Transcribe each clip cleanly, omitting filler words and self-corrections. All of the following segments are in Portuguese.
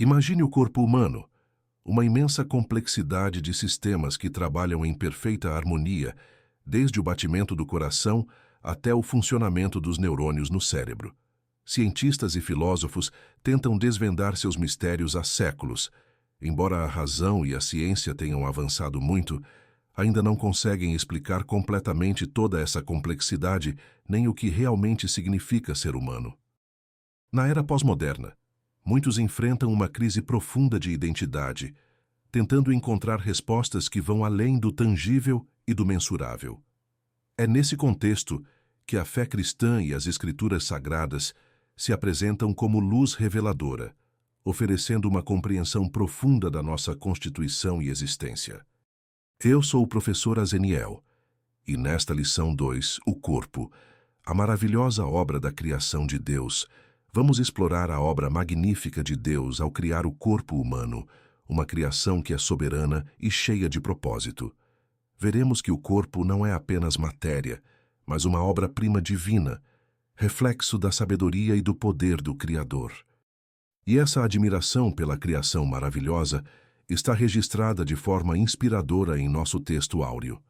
Imagine o corpo humano, uma imensa complexidade de sistemas que trabalham em perfeita harmonia, desde o batimento do coração até o funcionamento dos neurônios no cérebro. Cientistas e filósofos tentam desvendar seus mistérios há séculos. Embora a razão e a ciência tenham avançado muito, ainda não conseguem explicar completamente toda essa complexidade nem o que realmente significa ser humano. Na era pós-moderna, muitos enfrentam uma crise profunda de identidade, tentando encontrar respostas que vão além do tangível e do mensurável. É nesse contexto que a fé cristã e as escrituras sagradas se apresentam como luz reveladora, oferecendo uma compreensão profunda da nossa constituição e existência. Eu sou o professor Azeniel, e nesta lição 2, o corpo, a maravilhosa obra da criação de Deus, vamos explorar a obra magnífica de Deus ao criar o corpo humano, uma criação que é soberana e cheia de propósito. Veremos que o corpo não é apenas matéria, mas uma obra-prima divina, reflexo da sabedoria e do poder do Criador. E essa admiração pela criação maravilhosa está registrada de forma inspiradora em nosso texto áureo.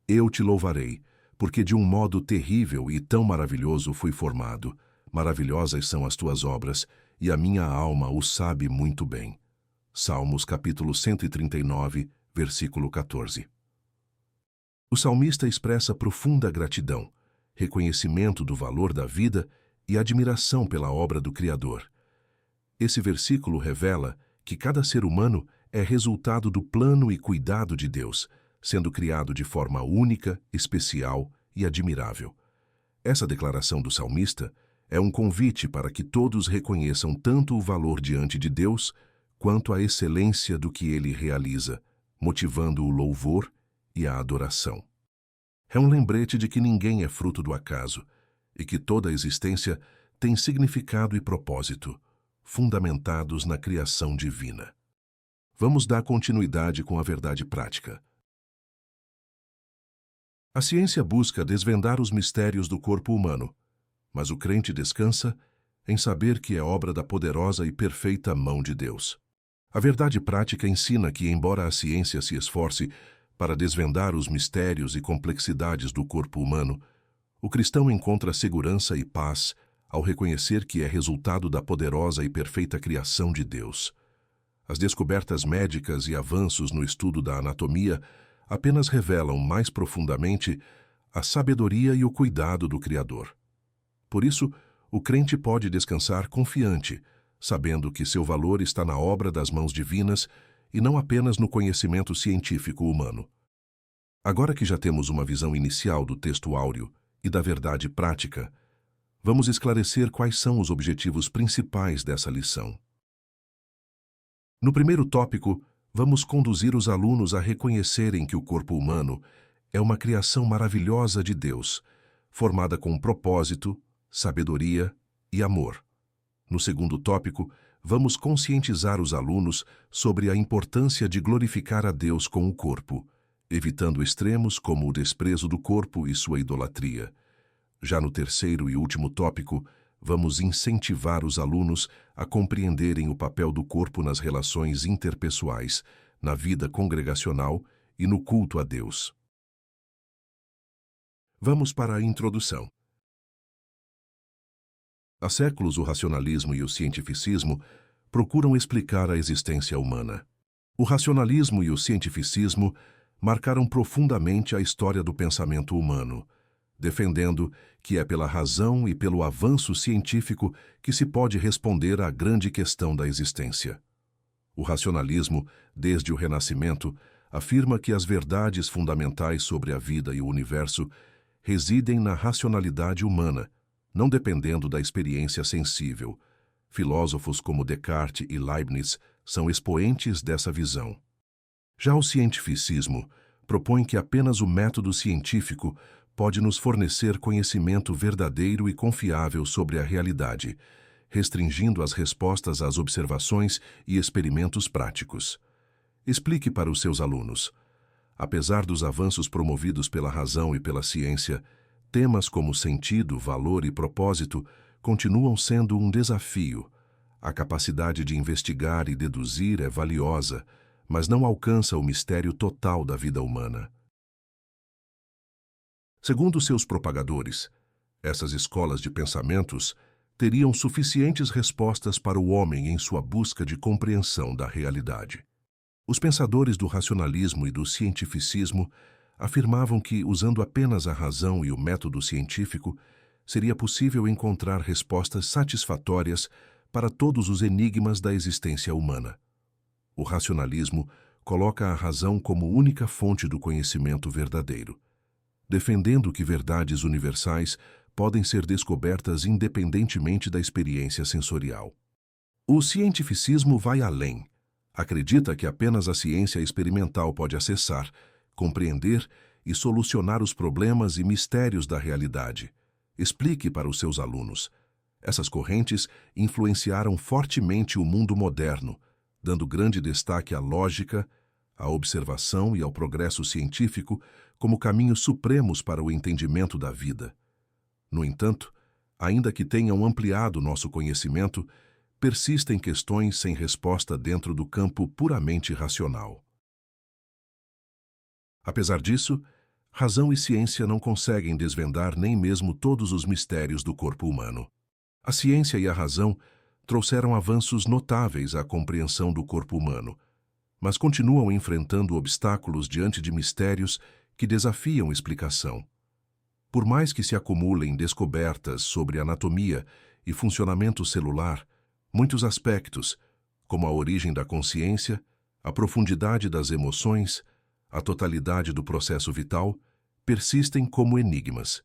Eu te louvarei, porque de um modo terrível e tão maravilhoso fui formado. Maravilhosas são as tuas obras, e a minha alma o sabe muito bem. Salmos capítulo 139, versículo 14. O salmista expressa profunda gratidão, reconhecimento do valor da vida e admiração pela obra do Criador. Esse versículo revela que cada ser humano é resultado do plano e cuidado de Deus, sendo criado de forma única, especial e admirável. Essa declaração do salmista é um convite para que todos reconheçam tanto o valor diante de Deus quanto a excelência do que ele realiza, motivando o louvor e a adoração. É um lembrete de que ninguém é fruto do acaso e que toda a existência tem significado e propósito, fundamentados na criação divina. Vamos dar continuidade com a verdade prática. A ciência busca desvendar os mistérios do corpo humano, mas o crente descansa em saber que é obra da poderosa e perfeita mão de Deus. A verdade prática ensina que, embora a ciência se esforce para desvendar os mistérios e complexidades do corpo humano, o cristão encontra segurança e paz ao reconhecer que é resultado da poderosa e perfeita criação de Deus. As descobertas médicas e avanços no estudo da anatomia apenas revelam mais profundamente a sabedoria e o cuidado do Criador. Por isso, o crente pode descansar confiante, sabendo que seu valor está na obra das mãos divinas e não apenas no conhecimento científico humano. Agora que já temos uma visão inicial do texto áureo e da verdade prática, vamos esclarecer quais são os objetivos principais dessa lição. No primeiro tópico, vamos conduzir os alunos a reconhecerem que o corpo humano é uma criação maravilhosa de Deus, formada com propósito, sabedoria e amor. No segundo tópico, vamos conscientizar os alunos sobre a importância de glorificar a Deus com o corpo, evitando extremos como o desprezo do corpo e sua idolatria. Já no terceiro e último tópico, vamos incentivar os alunos a compreenderem o papel do corpo nas relações interpessoais, na vida congregacional e no culto a Deus. Vamos para a introdução. Há séculos, o racionalismo e o cientificismo procuram explicar a existência humana. O racionalismo e o cientificismo marcaram profundamente a história do pensamento humano, defendendo que é pela razão e pelo avanço científico que se pode responder à grande questão da existência. O racionalismo, desde o Renascimento, afirma que as verdades fundamentais sobre a vida e o universo residem na racionalidade humana, não dependendo da experiência sensível. Filósofos como Descartes e Leibniz são expoentes dessa visão. Já o cientificismo propõe que apenas o método científico pode nos fornecer conhecimento verdadeiro e confiável sobre a realidade, restringindo as respostas às observações e experimentos práticos. Explique para os seus alunos. Apesar dos avanços promovidos pela razão e pela ciência, temas como sentido, valor e propósito continuam sendo um desafio. A capacidade de investigar e deduzir é valiosa, mas não alcança o mistério total da vida humana. Segundo seus propagadores, essas escolas de pensamentos teriam suficientes respostas para o homem em sua busca de compreensão da realidade. Os pensadores do racionalismo e do cientificismo afirmavam que, usando apenas a razão e o método científico, seria possível encontrar respostas satisfatórias para todos os enigmas da existência humana. O racionalismo coloca a razão como única fonte do conhecimento verdadeiro, defendendo que verdades universais podem ser descobertas independentemente da experiência sensorial. O cientificismo vai além. Acredita que apenas a ciência experimental pode acessar, compreender e solucionar os problemas e mistérios da realidade. Explique para os seus alunos. Essas correntes influenciaram fortemente o mundo moderno, dando grande destaque à lógica, à observação e ao progresso científico como caminhos supremos para o entendimento da vida. No entanto, ainda que tenham ampliado nosso conhecimento, persistem questões sem resposta dentro do campo puramente racional. Apesar disso, razão e ciência não conseguem desvendar nem mesmo todos os mistérios do corpo humano. A ciência e a razão trouxeram avanços notáveis à compreensão do corpo humano, mas continuam enfrentando obstáculos diante de mistérios que desafiam explicação. Por mais que se acumulem descobertas sobre anatomia e funcionamento celular, muitos aspectos, como a origem da consciência, a profundidade das emoções, a totalidade do processo vital, persistem como enigmas.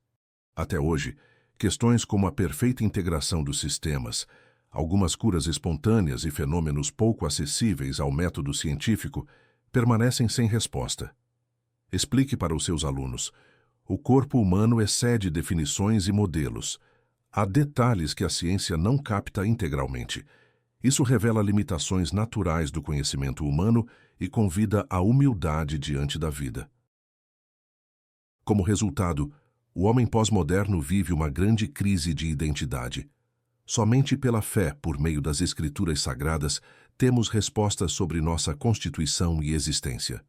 Até hoje, questões como a perfeita integração dos sistemas, algumas curas espontâneas e fenômenos pouco acessíveis ao método científico permanecem sem resposta. Explique para os seus alunos. O corpo humano excede definições e modelos. Há detalhes que a ciência não capta integralmente. Isso revela limitações naturais do conhecimento humano e convida à humildade diante da vida. Como resultado, o homem pós-moderno vive uma grande crise de identidade. Somente pela fé, por meio das Escrituras Sagradas, temos respostas sobre nossa constituição e existência.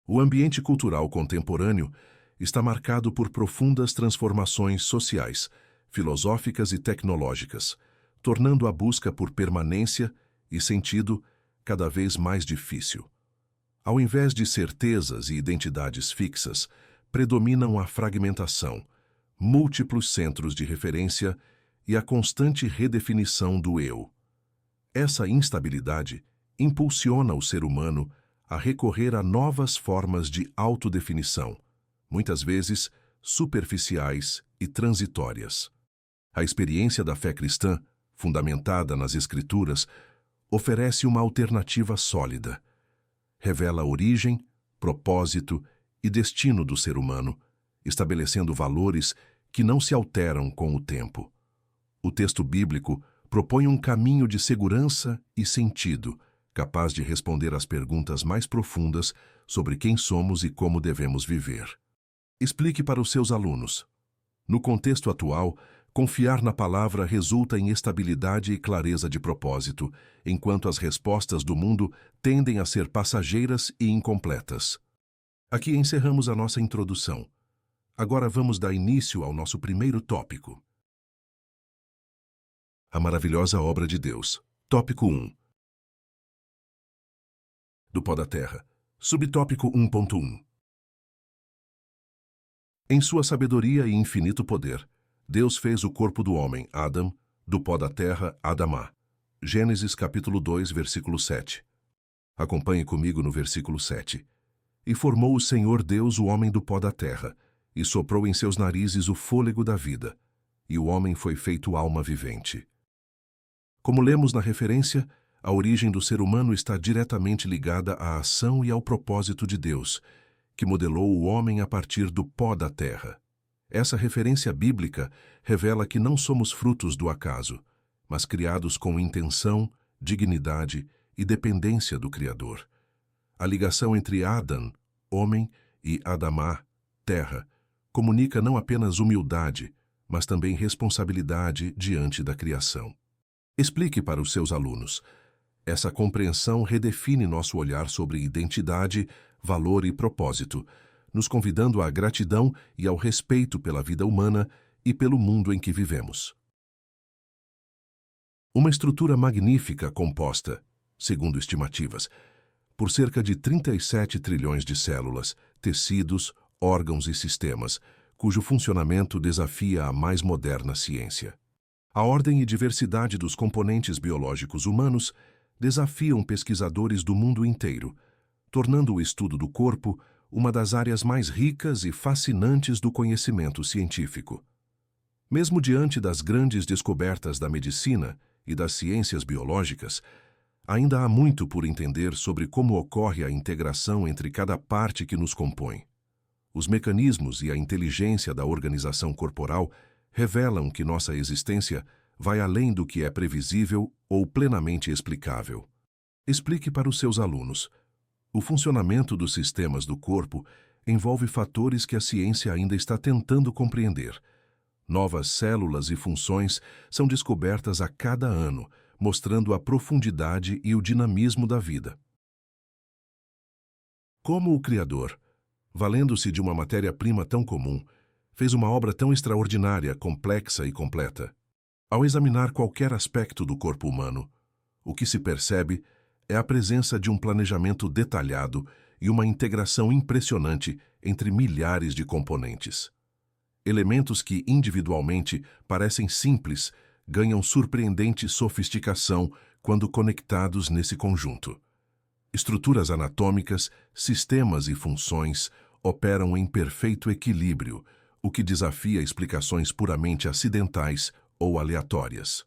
O ambiente cultural contemporâneo está marcado por profundas transformações sociais, filosóficas e tecnológicas, tornando a busca por permanência e sentido cada vez mais difícil. Ao invés de certezas e identidades fixas, predominam a fragmentação, múltiplos centros de referência e a constante redefinição do eu. Essa instabilidade impulsiona o ser humano a recorrer a novas formas de autodefinição, muitas vezes superficiais e transitórias. A experiência da fé cristã, fundamentada nas Escrituras, oferece uma alternativa sólida. Revela a origem, propósito e destino do ser humano, estabelecendo valores que não se alteram com o tempo. O texto bíblico propõe um caminho de segurança e sentido, capaz de responder às perguntas mais profundas sobre quem somos e como devemos viver. Explique para os seus alunos. No contexto atual, confiar na palavra resulta em estabilidade e clareza de propósito, enquanto as respostas do mundo tendem a ser passageiras e incompletas. Aqui encerramos a nossa introdução. Agora vamos dar início ao nosso primeiro tópico. A maravilhosa obra de Deus. Tópico 1. Do pó da terra. Subtópico 1.1. Em sua sabedoria e infinito poder, Deus fez o corpo do homem, Adão, do pó da terra, Adamá. Gênesis capítulo 2, versículo 7. Acompanhe comigo no versículo 7. E formou o Senhor Deus o homem do pó da terra, e soprou em seus narizes o fôlego da vida, e o homem foi feito alma vivente. Como lemos na referência, a origem do ser humano está diretamente ligada à ação e ao propósito de Deus, que modelou o homem a partir do pó da terra. Essa referência bíblica revela que não somos frutos do acaso, mas criados com intenção, dignidade e dependência do Criador. A ligação entre Adão, homem, e Adamá, terra, comunica não apenas humildade, mas também responsabilidade diante da criação. Explique para os seus alunos. Essa compreensão redefine nosso olhar sobre identidade, valor e propósito, nos convidando à gratidão e ao respeito pela vida humana e pelo mundo em que vivemos. Uma estrutura magnífica composta, segundo estimativas, por cerca de 37 trilhões de células, tecidos, órgãos e sistemas, cujo funcionamento desafia a mais moderna ciência. A ordem e diversidade dos componentes biológicos humanos desafiam pesquisadores do mundo inteiro, tornando o estudo do corpo uma das áreas mais ricas e fascinantes do conhecimento científico. Mesmo diante das grandes descobertas da medicina e das ciências biológicas, ainda há muito por entender sobre como ocorre a integração entre cada parte que nos compõe. Os mecanismos e a inteligência da organização corporal revelam que nossa existência vai além do que é previsível ou plenamente explicável. Explique para os seus alunos. O funcionamento dos sistemas do corpo envolve fatores que a ciência ainda está tentando compreender. Novas células e funções são descobertas a cada ano, mostrando a profundidade e o dinamismo da vida. Como o Criador, valendo-se de uma matéria-prima tão comum, fez uma obra tão extraordinária, complexa e completa. Ao examinar qualquer aspecto do corpo humano, o que se percebe é a presença de um planejamento detalhado e uma integração impressionante entre milhares de componentes. Elementos que, individualmente, parecem simples, ganham surpreendente sofisticação quando conectados nesse conjunto. Estruturas anatômicas, sistemas e funções operam em perfeito equilíbrio, o que desafia explicações puramente acidentais ou aleatórias.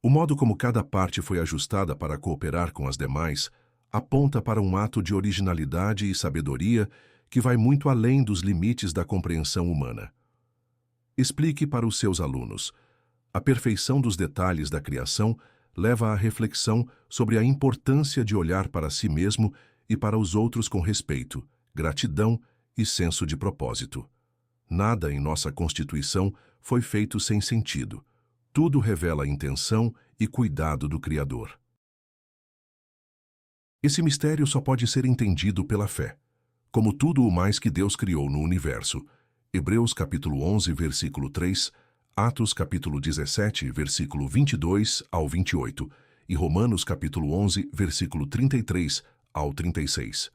O modo como cada parte foi ajustada para cooperar com as demais aponta para um ato de originalidade e sabedoria que vai muito além dos limites da compreensão humana. Explique para os seus alunos. A perfeição dos detalhes da criação leva à reflexão sobre a importância de olhar para si mesmo e para os outros com respeito, gratidão e senso de propósito. Nada em nossa Constituição foi feito sem sentido. Tudo revela a intenção e cuidado do Criador. Esse mistério só pode ser entendido pela fé, como tudo o mais que Deus criou no universo. Hebreus capítulo 11, versículo 3, Atos capítulo 17, versículo 22 ao 28 e Romanos capítulo 11, versículo 33 ao 36.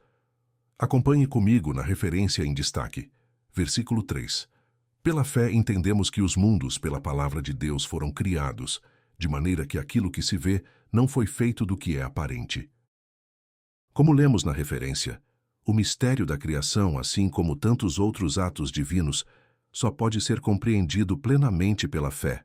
Acompanhe comigo na referência em destaque. Versículo 3. Pela fé entendemos que os mundos pela palavra de Deus foram criados, de maneira que aquilo que se vê não foi feito do que é aparente. Como lemos na referência, o mistério da criação, assim como tantos outros atos divinos, só pode ser compreendido plenamente pela fé.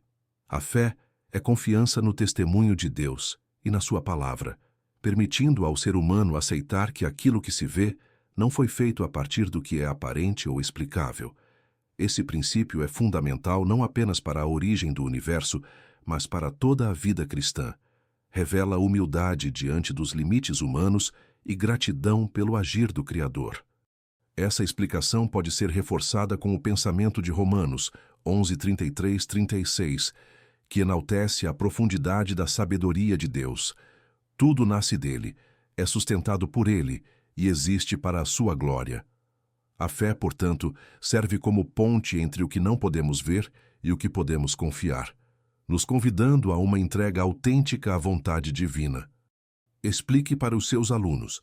A fé é confiança no testemunho de Deus e na sua palavra, permitindo ao ser humano aceitar que aquilo que se vê não foi feito a partir do que é aparente ou explicável. Esse princípio é fundamental não apenas para a origem do universo, mas para toda a vida cristã. Revela humildade diante dos limites humanos e gratidão pelo agir do Criador. Essa explicação pode ser reforçada com o pensamento de Romanos 11:33-36, que enaltece a profundidade da sabedoria de Deus. Tudo nasce dele, é sustentado por ele e existe para a sua glória. A fé, portanto, serve como ponte entre o que não podemos ver e o que podemos confiar, nos convidando a uma entrega autêntica à vontade divina. Explique para os seus alunos.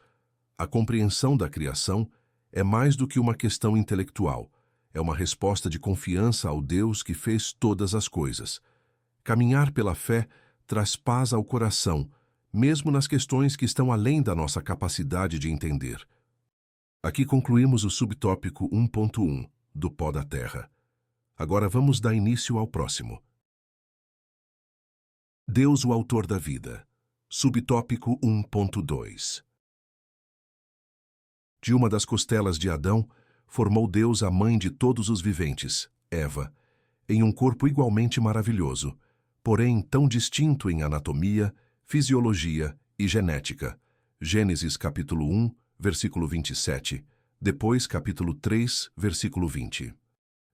A compreensão da criação é mais do que uma questão intelectual, é uma resposta de confiança ao Deus que fez todas as coisas. Caminhar pela fé traz paz ao coração, mesmo nas questões que estão além da nossa capacidade de entender. Aqui concluímos o subtópico 1.1, do pó da terra. Agora vamos dar início ao próximo. Deus, o autor da vida. Subtópico 1.2. De uma das costelas de Adão, formou Deus a mãe de todos os viventes, Eva, em um corpo igualmente maravilhoso, porém tão distinto em anatomia, fisiologia e genética. Gênesis capítulo 1, versículo 27, depois capítulo 3, versículo 20.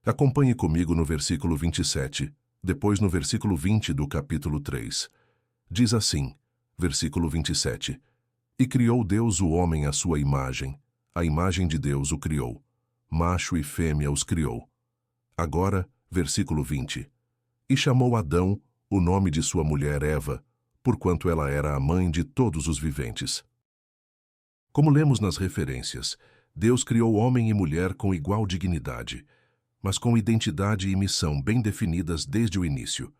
Acompanhe comigo no versículo 27, depois no versículo 20 do capítulo 3. Diz assim, versículo 27, E criou Deus o homem à sua imagem, a imagem de Deus o criou, macho e fêmea os criou. Agora, versículo 20, E chamou Adão o nome de sua mulher Eva, porquanto ela era a mãe de todos os viventes. Como lemos nas referências, Deus criou homem e mulher com igual dignidade, mas com identidade e missão bem definidas desde o início.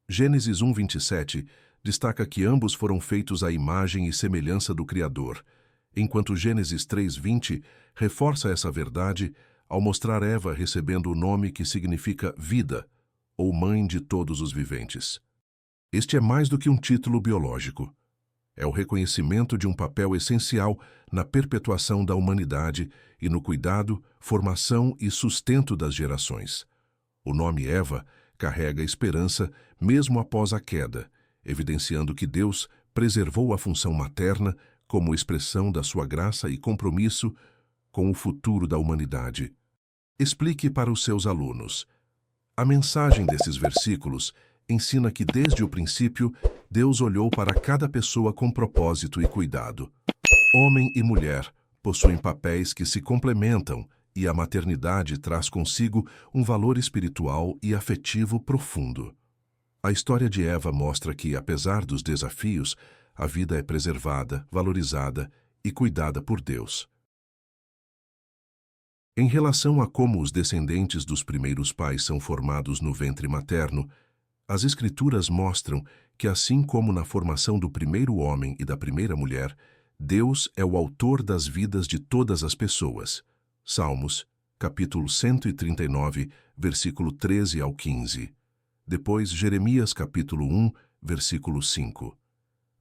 Gênesis 1:27 destaca que ambos foram feitos à imagem e semelhança do Criador, enquanto Gênesis 3:20 reforça essa verdade ao mostrar Eva recebendo o nome que significa vida, ou mãe de todos os viventes. Este é mais do que um título biológico. É o reconhecimento de um papel essencial na perpetuação da humanidade e no cuidado, formação e sustento das gerações. O nome Eva carrega esperança mesmo após a queda, evidenciando que Deus preservou a função materna como expressão da sua graça e compromisso com o futuro da humanidade. Explique para os seus alunos. A mensagem desses versículos ensina que desde o princípio Deus olhou para cada pessoa com propósito e cuidado. Homem e mulher possuem papéis que se complementam e a maternidade traz consigo um valor espiritual e afetivo profundo. A história de Eva mostra que, apesar dos desafios, a vida é preservada, valorizada e cuidada por Deus. Em relação a como os descendentes dos primeiros pais são formados no ventre materno, as Escrituras mostram que, assim como na formação do primeiro homem e da primeira mulher, Deus é o autor das vidas de todas as pessoas. Salmos, capítulo 139, versículo 13 ao 15. Depois, Jeremias, capítulo 1, versículo 5.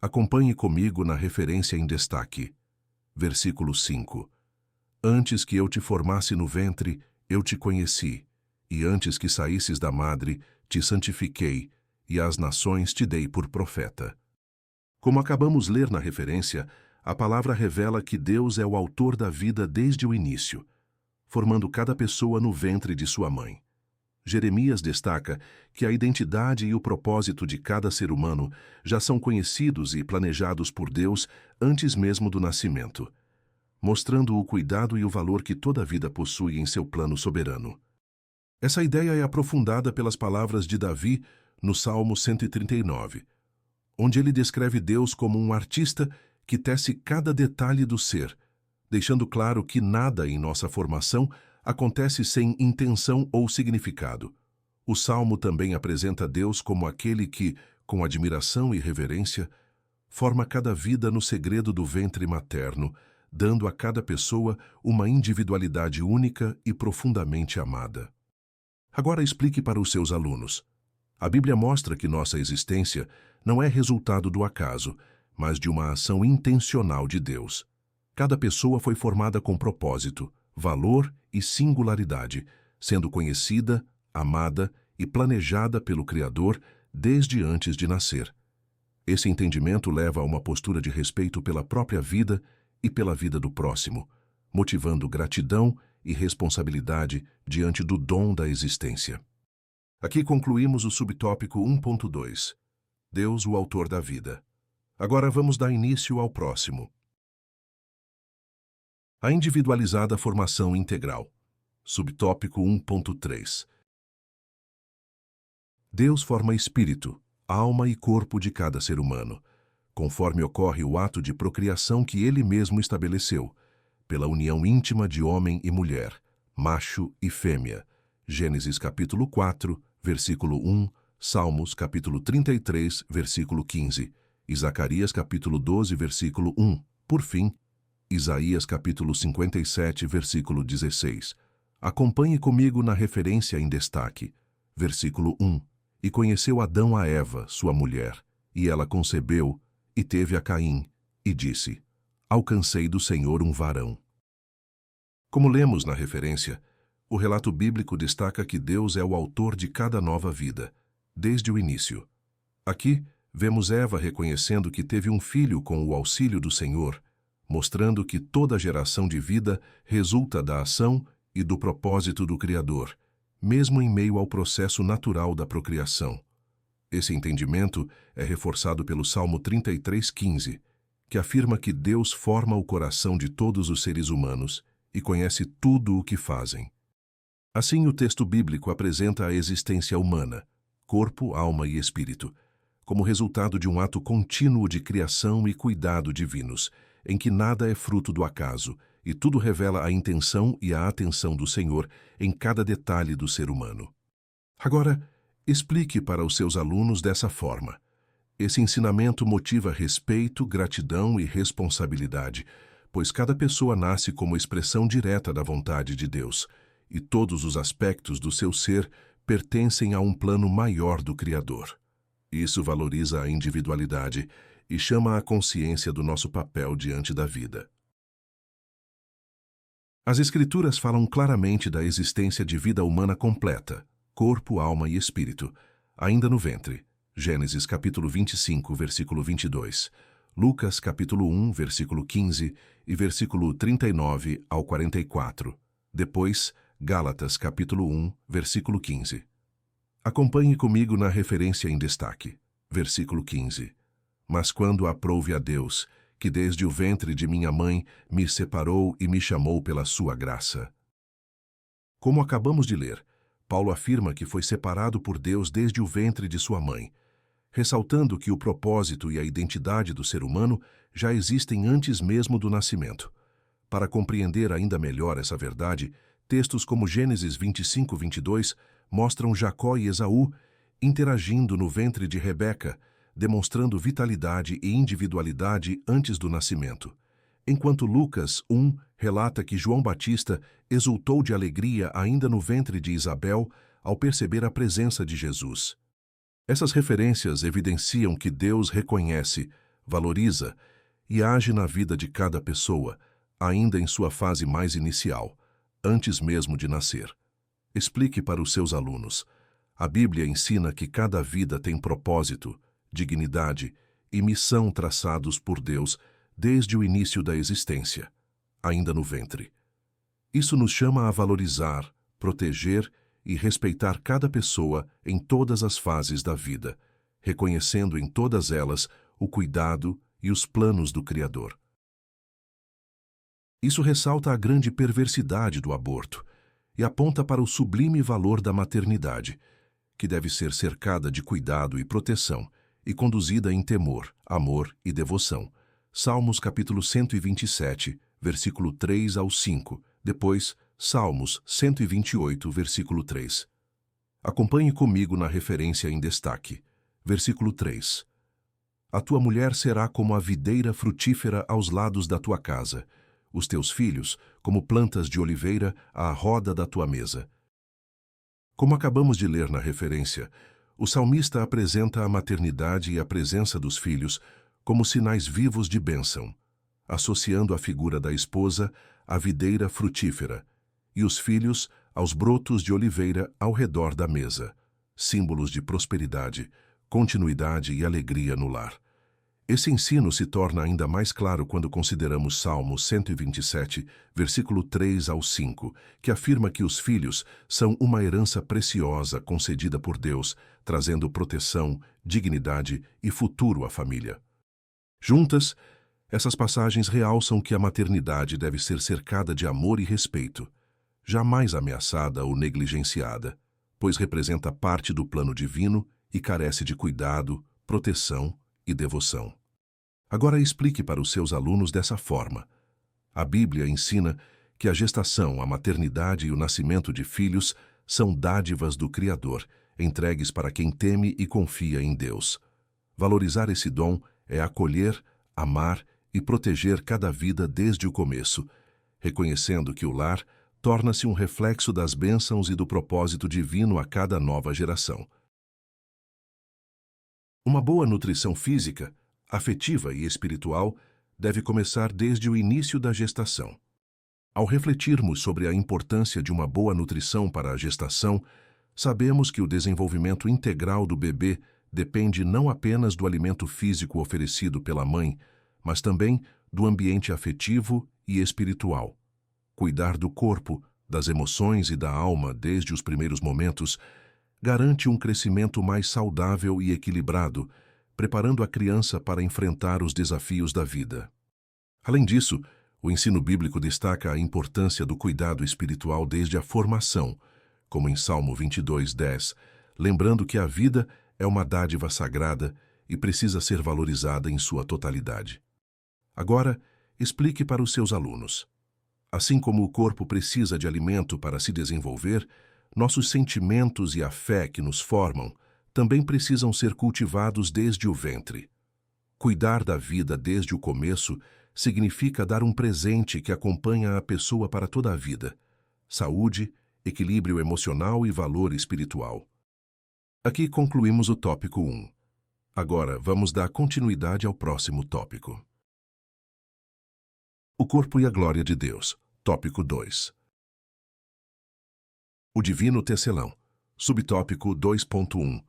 Acompanhe comigo na referência em destaque. Versículo 5. Antes que eu te formasse no ventre, eu te conheci, e antes que saísses da madre, te santifiquei, e às nações te dei por profeta. Como acabamos de ler na referência, a palavra revela que Deus é o autor da vida desde o início, formando cada pessoa no ventre de sua mãe. Jeremias destaca que a identidade e o propósito de cada ser humano já são conhecidos e planejados por Deus antes mesmo do nascimento, mostrando o cuidado e o valor que toda vida possui em seu plano soberano. Essa ideia é aprofundada pelas palavras de Davi no Salmo 139, onde ele descreve Deus como um artista que tece cada detalhe do ser, deixando claro que nada em nossa formação acontece sem intenção ou significado. O Salmo também apresenta Deus como aquele que, com admiração e reverência, forma cada vida no segredo do ventre materno, dando a cada pessoa uma individualidade única e profundamente amada. Agora explique para os seus alunos. A Bíblia mostra que nossa existência não é resultado do acaso, mas de uma ação intencional de Deus. Cada pessoa foi formada com propósito, valor e singularidade, sendo conhecida, amada e planejada pelo Criador desde antes de nascer. Esse entendimento leva a uma postura de respeito pela própria vida e pela vida do próximo, motivando gratidão e responsabilidade diante do dom da existência. Aqui concluímos o subtópico 1.2, Deus, o autor da vida. Agora vamos dar início ao próximo. A individualizada formação integral. Subtópico 1.3. Deus forma espírito, alma e corpo de cada ser humano, conforme ocorre o ato de procriação que ele mesmo estabeleceu, pela união íntima de homem e mulher, macho e fêmea. Gênesis capítulo 4, versículo 1, Salmos capítulo 33, versículo 15, e Zacarias capítulo 12, versículo 1. Por fim, Isaías capítulo 57, versículo 16. Acompanhe comigo na referência em destaque. Versículo 1. E conheceu Adão a Eva, sua mulher, e ela concebeu, e teve a Caim, e disse: Alcancei do Senhor um varão. Como lemos na referência, o relato bíblico destaca que Deus é o autor de cada nova vida, desde o início. Aqui, vemos Eva reconhecendo que teve um filho com o auxílio do Senhor, mostrando que toda geração de vida resulta da ação e do propósito do Criador, mesmo em meio ao processo natural da procriação. Esse entendimento é reforçado pelo Salmo 33:15, que afirma que Deus forma o coração de todos os seres humanos e conhece tudo o que fazem. Assim, o texto bíblico apresenta a existência humana, corpo, alma e espírito, como resultado de um ato contínuo de criação e cuidado divinos, em que nada é fruto do acaso e tudo revela a intenção e a atenção do Senhor em cada detalhe do ser humano. Agora, explique para os seus alunos dessa forma. Esse ensinamento motiva respeito, gratidão e responsabilidade, pois cada pessoa nasce como expressão direta da vontade de Deus, e todos os aspectos do seu ser pertencem a um plano maior do Criador. Isso valoriza a individualidade e chama a consciência do nosso papel diante da vida. As Escrituras falam claramente da existência de vida humana completa, corpo, alma e espírito, ainda no ventre. Gênesis capítulo 25, versículo 22, Lucas capítulo 1, versículo 15 e versículo 39 ao 44. Depois, Gálatas capítulo 1, versículo 15. Acompanhe comigo na referência em destaque. Versículo 15. Mas quando aprouve a Deus, que desde o ventre de minha mãe me separou e me chamou pela sua graça. Como acabamos de ler, Paulo afirma que foi separado por Deus desde o ventre de sua mãe, ressaltando que o propósito e a identidade do ser humano já existem antes mesmo do nascimento. Para compreender ainda melhor essa verdade, textos como Gênesis 25, 22 mostram Jacó e Esaú interagindo no ventre de Rebeca, demonstrando vitalidade e individualidade antes do nascimento, enquanto Lucas 1 relata que João Batista exultou de alegria ainda no ventre de Isabel ao perceber a presença de Jesus. Essas referências evidenciam que Deus reconhece, valoriza e age na vida de cada pessoa, ainda em sua fase mais inicial, antes mesmo de nascer. Explique para os seus alunos. A Bíblia ensina que cada vida tem propósito, dignidade e missão traçados por Deus desde o início da existência, ainda no ventre. Isso nos chama a valorizar, proteger e respeitar cada pessoa em todas as fases da vida, reconhecendo em todas elas o cuidado e os planos do Criador. Isso ressalta a grande perversidade do aborto e aponta para o sublime valor da maternidade, que deve ser cercada de cuidado e proteção e conduzida em temor, amor e devoção. Salmos capítulo 127, versículo 3 ao 5, depois Salmos 128, versículo 3. Acompanhe comigo na referência em destaque. Versículo 3. A tua mulher será como a videira frutífera aos lados da tua casa, os teus filhos como plantas de oliveira à roda da tua mesa. Como acabamos de ler na referência, o salmista apresenta a maternidade e a presença dos filhos como sinais vivos de bênção, associando a figura da esposa à videira frutífera e os filhos aos brotos de oliveira ao redor da mesa, símbolos de prosperidade, continuidade e alegria no lar. Esse ensino se torna ainda mais claro quando consideramos Salmo 127, versículo 3 ao 5, que afirma que os filhos são uma herança preciosa concedida por Deus, trazendo proteção, dignidade e futuro à família. Juntas, essas passagens realçam que a maternidade deve ser cercada de amor e respeito, jamais ameaçada ou negligenciada, pois representa parte do plano divino e carece de cuidado, proteção e devoção. Agora explique para os seus alunos dessa forma. A Bíblia ensina que a gestação, a maternidade e o nascimento de filhos são dádivas do Criador, entregues para quem teme e confia em Deus. Valorizar esse dom é acolher, amar e proteger cada vida desde o começo, reconhecendo que o lar torna-se um reflexo das bênçãos e do propósito divino a cada nova geração. Uma boa nutrição física, afetiva e espiritual deve começar desde o início da gestação. Ao refletirmos sobre a importância de uma boa nutrição para a gestação, sabemos que o desenvolvimento integral do bebê depende não apenas do alimento físico oferecido pela mãe, mas também do ambiente afetivo e espiritual. Cuidar do corpo, das emoções e da alma desde os primeiros momentos garante um crescimento mais saudável e equilibrado, preparando a criança para enfrentar os desafios da vida. Além disso, o ensino bíblico destaca a importância do cuidado espiritual desde a formação, como em Salmo 22:10, lembrando que a vida é uma dádiva sagrada e precisa ser valorizada em sua totalidade. Agora, explique para os seus alunos. Assim como o corpo precisa de alimento para se desenvolver, nossos sentimentos e a fé que nos formam também precisam ser cultivados desde o ventre. Cuidar da vida desde o começo significa dar um presente que acompanha a pessoa para toda a vida: saúde, equilíbrio emocional e valor espiritual. Aqui concluímos o tópico 1. Agora vamos dar continuidade ao próximo tópico. O corpo e a glória de Deus. Tópico 2. O divino tecelão. Subtópico 2.1.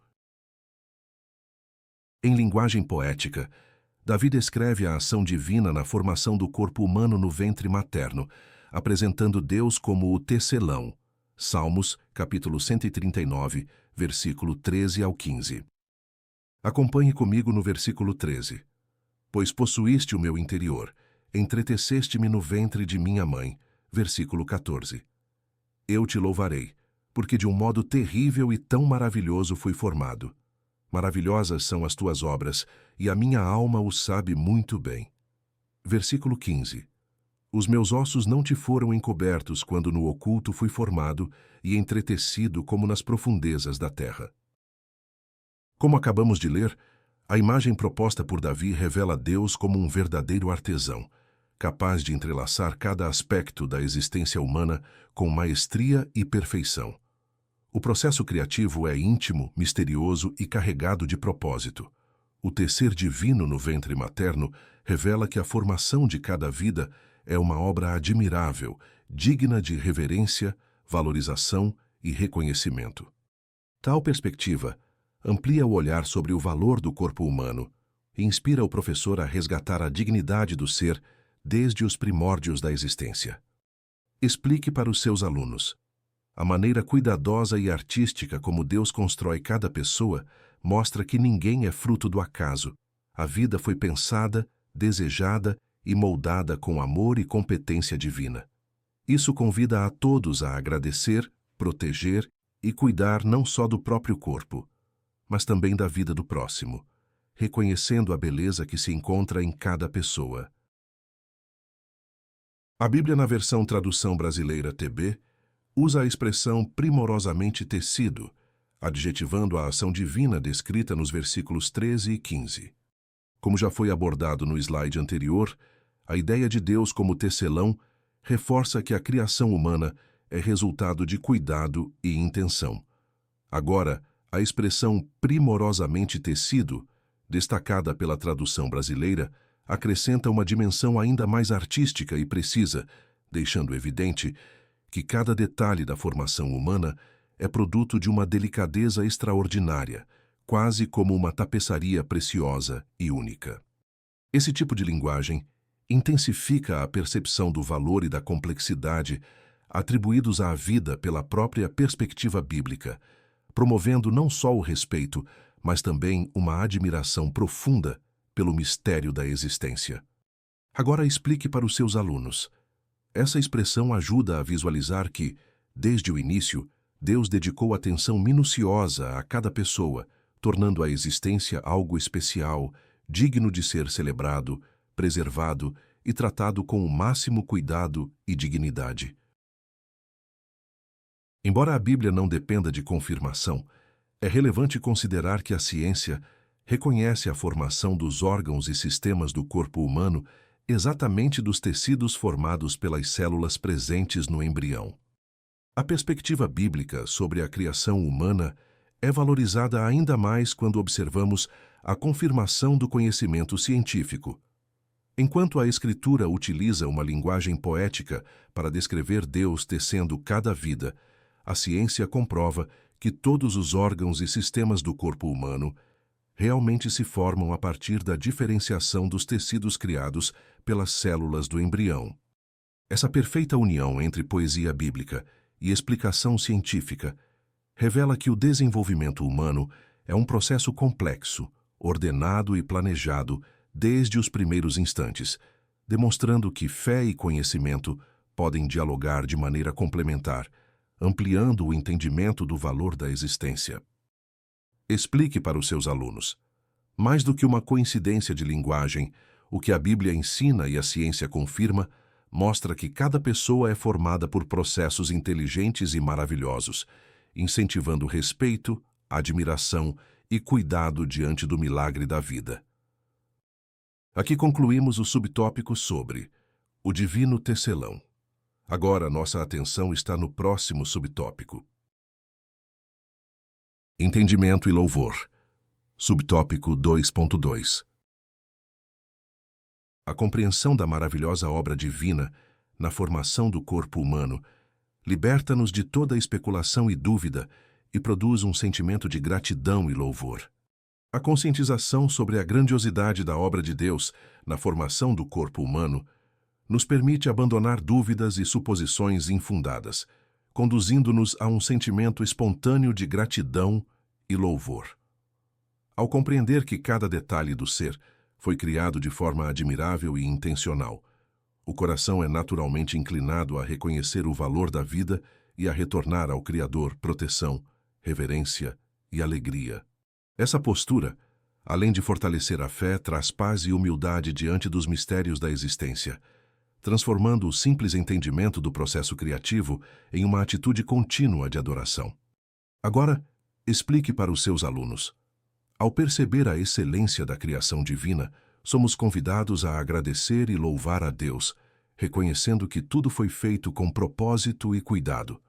Em linguagem poética, Davi descreve a ação divina na formação do corpo humano no ventre materno, apresentando Deus como o tecelão. Salmos, capítulo 139, versículo 13 ao 15. Acompanhe comigo no versículo 13. Pois possuíste o meu interior, entreteceste-me no ventre de minha mãe. Versículo 14. Eu te louvarei, porque de um modo terrível e tão maravilhoso fui formado. Maravilhosas são as tuas obras, e a minha alma o sabe muito bem. Versículo 15. Os meus ossos não te foram encobertos quando no oculto fui formado e entretecido como nas profundezas da terra. Como acabamos de ler, a imagem proposta por Davi revela Deus como um verdadeiro artesão, capaz de entrelaçar cada aspecto da existência humana com maestria e perfeição. O processo criativo é íntimo, misterioso e carregado de propósito. O tecer divino no ventre materno revela que a formação de cada vida é uma obra admirável, digna de reverência, valorização e reconhecimento. Tal perspectiva amplia o olhar sobre o valor do corpo humano e inspira o professor a resgatar a dignidade do ser desde os primórdios da existência. Explique para os seus alunos. A maneira cuidadosa e artística como Deus constrói cada pessoa mostra que ninguém é fruto do acaso. A vida foi pensada, desejada e moldada com amor e competência divina. Isso convida a todos a agradecer, proteger e cuidar não só do próprio corpo, mas também da vida do próximo, reconhecendo a beleza que se encontra em cada pessoa. A Bíblia, na versão Tradução Brasileira TB, usa a expressão primorosamente tecido, adjetivando a ação divina descrita nos versículos 13 e 15. Como já foi abordado no slide anterior, a ideia de Deus como tecelão reforça que a criação humana é resultado de cuidado e intenção. Agora, a expressão primorosamente tecido, destacada pela tradução brasileira, acrescenta uma dimensão ainda mais artística e precisa, deixando evidente que cada detalhe da formação humana é produto de uma delicadeza extraordinária, quase como uma tapeçaria preciosa e única. Esse tipo de linguagem intensifica a percepção do valor e da complexidade atribuídos à vida pela própria perspectiva bíblica, promovendo não só o respeito, mas também uma admiração profunda pelo mistério da existência. Agora explique para os seus alunos. Essa expressão ajuda a visualizar que, desde o início, Deus dedicou atenção minuciosa a cada pessoa, tornando a existência algo especial, digno de ser celebrado, preservado e tratado com o máximo cuidado e dignidade. Embora a Bíblia não dependa de confirmação, é relevante considerar que a ciência reconhece a formação dos órgãos e sistemas do corpo humano exatamente dos tecidos formados pelas células presentes no embrião. A perspectiva bíblica sobre a criação humana é valorizada ainda mais quando observamos a confirmação do conhecimento científico. Enquanto a Escritura utiliza uma linguagem poética para descrever Deus tecendo cada vida, a ciência comprova que todos os órgãos e sistemas do corpo humano realmente se formam a partir da diferenciação dos tecidos criados pelas células do embrião. Essa perfeita união entre poesia bíblica e explicação científica revela que o desenvolvimento humano é um processo complexo, ordenado e planejado desde os primeiros instantes, demonstrando que fé e conhecimento podem dialogar de maneira complementar, ampliando o entendimento do valor da existência. Explique para os seus alunos. Mais do que uma coincidência de linguagem, o que a Bíblia ensina e a ciência confirma mostra que cada pessoa é formada por processos inteligentes e maravilhosos, incentivando respeito, admiração e cuidado diante do milagre da vida. Aqui concluímos o subtópico sobre o Divino Tecelão. Agora nossa atenção está no próximo subtópico. Entendimento e louvor. Subtópico 2.2. A compreensão da maravilhosa obra divina na formação do corpo humano liberta-nos de toda especulação e dúvida e produz um sentimento de gratidão e louvor. A conscientização sobre a grandiosidade da obra de Deus na formação do corpo humano nos permite abandonar dúvidas e suposições infundadas, conduzindo-nos a um sentimento espontâneo de gratidão e louvor. Ao compreender que cada detalhe do ser foi criado de forma admirável e intencional, o coração é naturalmente inclinado a reconhecer o valor da vida e a retornar ao Criador proteção, reverência e alegria. Essa postura, além de fortalecer a fé, traz paz e humildade diante dos mistérios da existência, transformando o simples entendimento do processo criativo em uma atitude contínua de adoração. Agora, explique para os seus alunos. Ao perceber a excelência da criação divina, somos convidados a agradecer e louvar a Deus, reconhecendo que tudo foi feito com propósito e cuidado.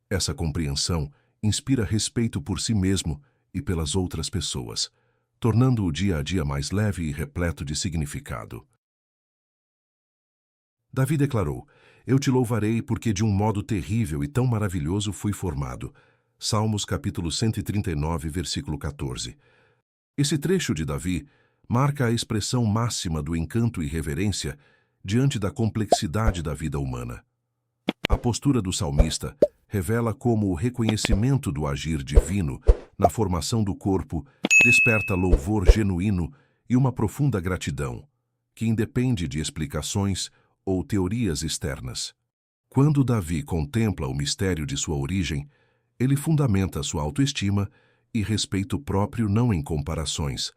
Essa compreensão inspira respeito por si mesmo e pelas outras pessoas, tornando o dia a dia mais leve e repleto de significado. Davi declarou: Eu te louvarei porque de um modo terrível e tão maravilhoso fui formado. Salmos capítulo 139, versículo 14. Esse trecho de Davi marca a expressão máxima do encanto e reverência diante da complexidade da vida humana. A postura do salmista revela como o reconhecimento do agir divino na formação do corpo desperta louvor genuíno e uma profunda gratidão, que independe de explicações ou teorias externas. Quando Davi contempla o mistério de sua origem, ele fundamenta sua autoestima e respeito próprio não em comparações,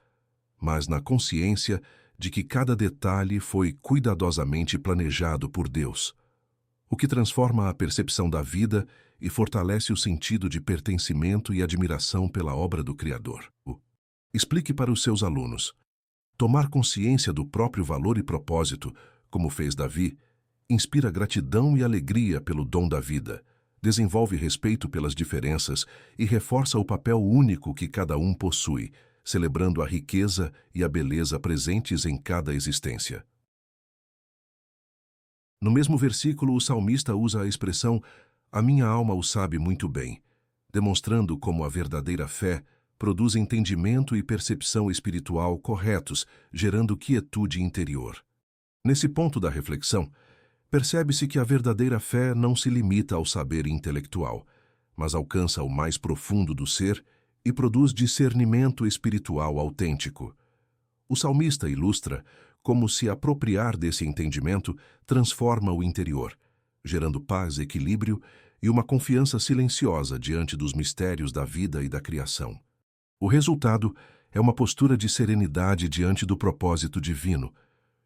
mas na consciência de que cada detalhe foi cuidadosamente planejado por Deus, o que transforma a percepção da vida e fortalece o sentido de pertencimento e admiração pela obra do Criador. Explique para os seus alunos. Tomar consciência do próprio valor e propósito, como fez Davi, inspira gratidão e alegria pelo dom da vida, desenvolve respeito pelas diferenças e reforça o papel único que cada um possui, celebrando a riqueza e a beleza presentes em cada existência. No mesmo versículo, o salmista usa a expressão "a minha alma o sabe muito bem", demonstrando como a verdadeira fé produz entendimento e percepção espiritual corretos, gerando quietude interior. Nesse ponto da reflexão, percebe-se que a verdadeira fé não se limita ao saber intelectual, mas alcança o mais profundo do ser e produz discernimento espiritual autêntico. O salmista ilustra como se apropriar desse entendimento transforma o interior, gerando paz, equilíbrio e uma confiança silenciosa diante dos mistérios da vida e da criação. O resultado é uma postura de serenidade diante do propósito divino,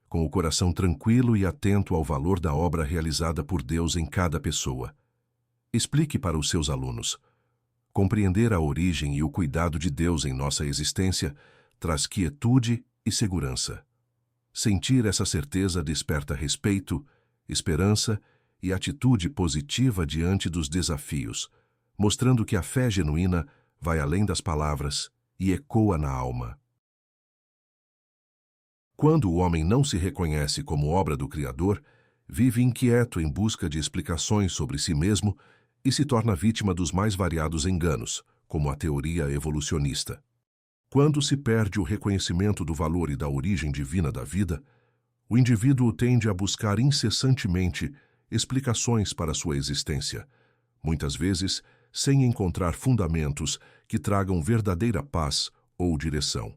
com o coração tranquilo e atento ao valor da obra realizada por Deus em cada pessoa. Explique para os seus alunos. Compreender a origem e o cuidado de Deus em nossa existência traz quietude e segurança. Sentir essa certeza desperta respeito, esperança e atitude positiva diante dos desafios, mostrando que a fé genuína vai além das palavras e ecoa na alma. Quando o homem não se reconhece como obra do Criador, vive inquieto em busca de explicações sobre si mesmo e se torna vítima dos mais variados enganos, como a teoria evolucionista. Quando se perde o reconhecimento do valor e da origem divina da vida, o indivíduo tende a buscar incessantemente explicações para sua existência, muitas vezes sem encontrar fundamentos que tragam verdadeira paz ou direção.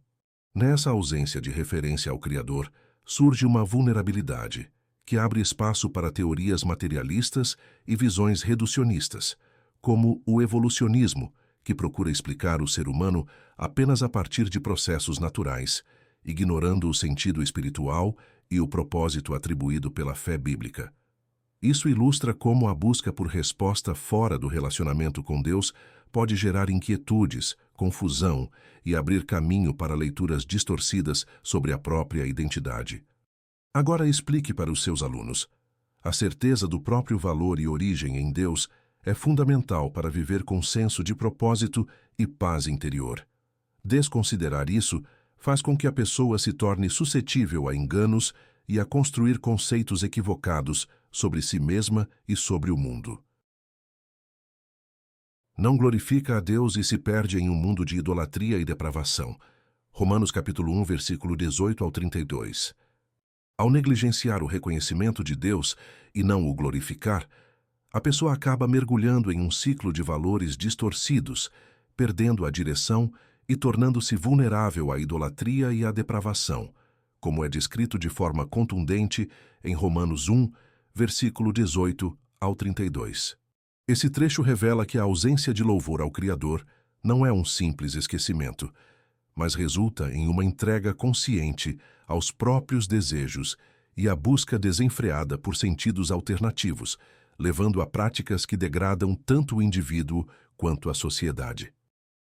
Nessa ausência de referência ao Criador, surge uma vulnerabilidade, que abre espaço para teorias materialistas e visões reducionistas, como o evolucionismo, que procura explicar o ser humano apenas a partir de processos naturais, ignorando o sentido espiritual e o propósito atribuído pela fé bíblica. Isso ilustra como a busca por resposta fora do relacionamento com Deus pode gerar inquietudes, confusão e abrir caminho para leituras distorcidas sobre a própria identidade. Agora explique para os seus alunos. A certeza do próprio valor e origem em Deus é fundamental para viver com senso de propósito e paz interior. Desconsiderar isso faz com que a pessoa se torne suscetível a enganos e a construir conceitos equivocados sobre si mesma e sobre o mundo. Não glorifica a Deus e se perde em um mundo de idolatria e depravação. Romanos capítulo 1, versículo 18 ao 32. Ao negligenciar o reconhecimento de Deus e não o glorificar, a pessoa acaba mergulhando em um ciclo de valores distorcidos, perdendo a direção e tornando-se vulnerável à idolatria e à depravação, como é descrito de forma contundente em Romanos 1, versículo 18 ao 32. Esse trecho revela que a ausência de louvor ao Criador não é um simples esquecimento, mas resulta em uma entrega consciente aos próprios desejos e a busca desenfreada por sentidos alternativos, levando a práticas que degradam tanto o indivíduo quanto a sociedade.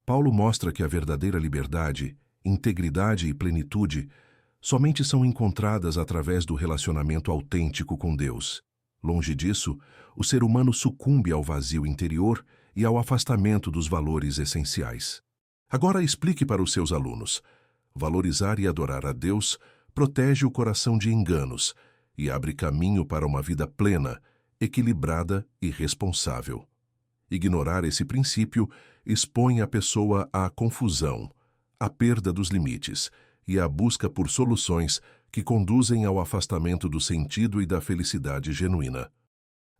Paulo mostra que a verdadeira liberdade, integridade e plenitude somente são encontradas através do relacionamento autêntico com Deus. Longe disso, o ser humano sucumbe ao vazio interior e ao afastamento dos valores essenciais. Agora explique para os seus alunos. Valorizar e adorar a Deus protege o coração de enganos e abre caminho para uma vida plena, equilibrada e responsável. Ignorar esse princípio expõe a pessoa à confusão, à perda dos limites e à busca por soluções que conduzem ao afastamento do sentido e da felicidade genuína.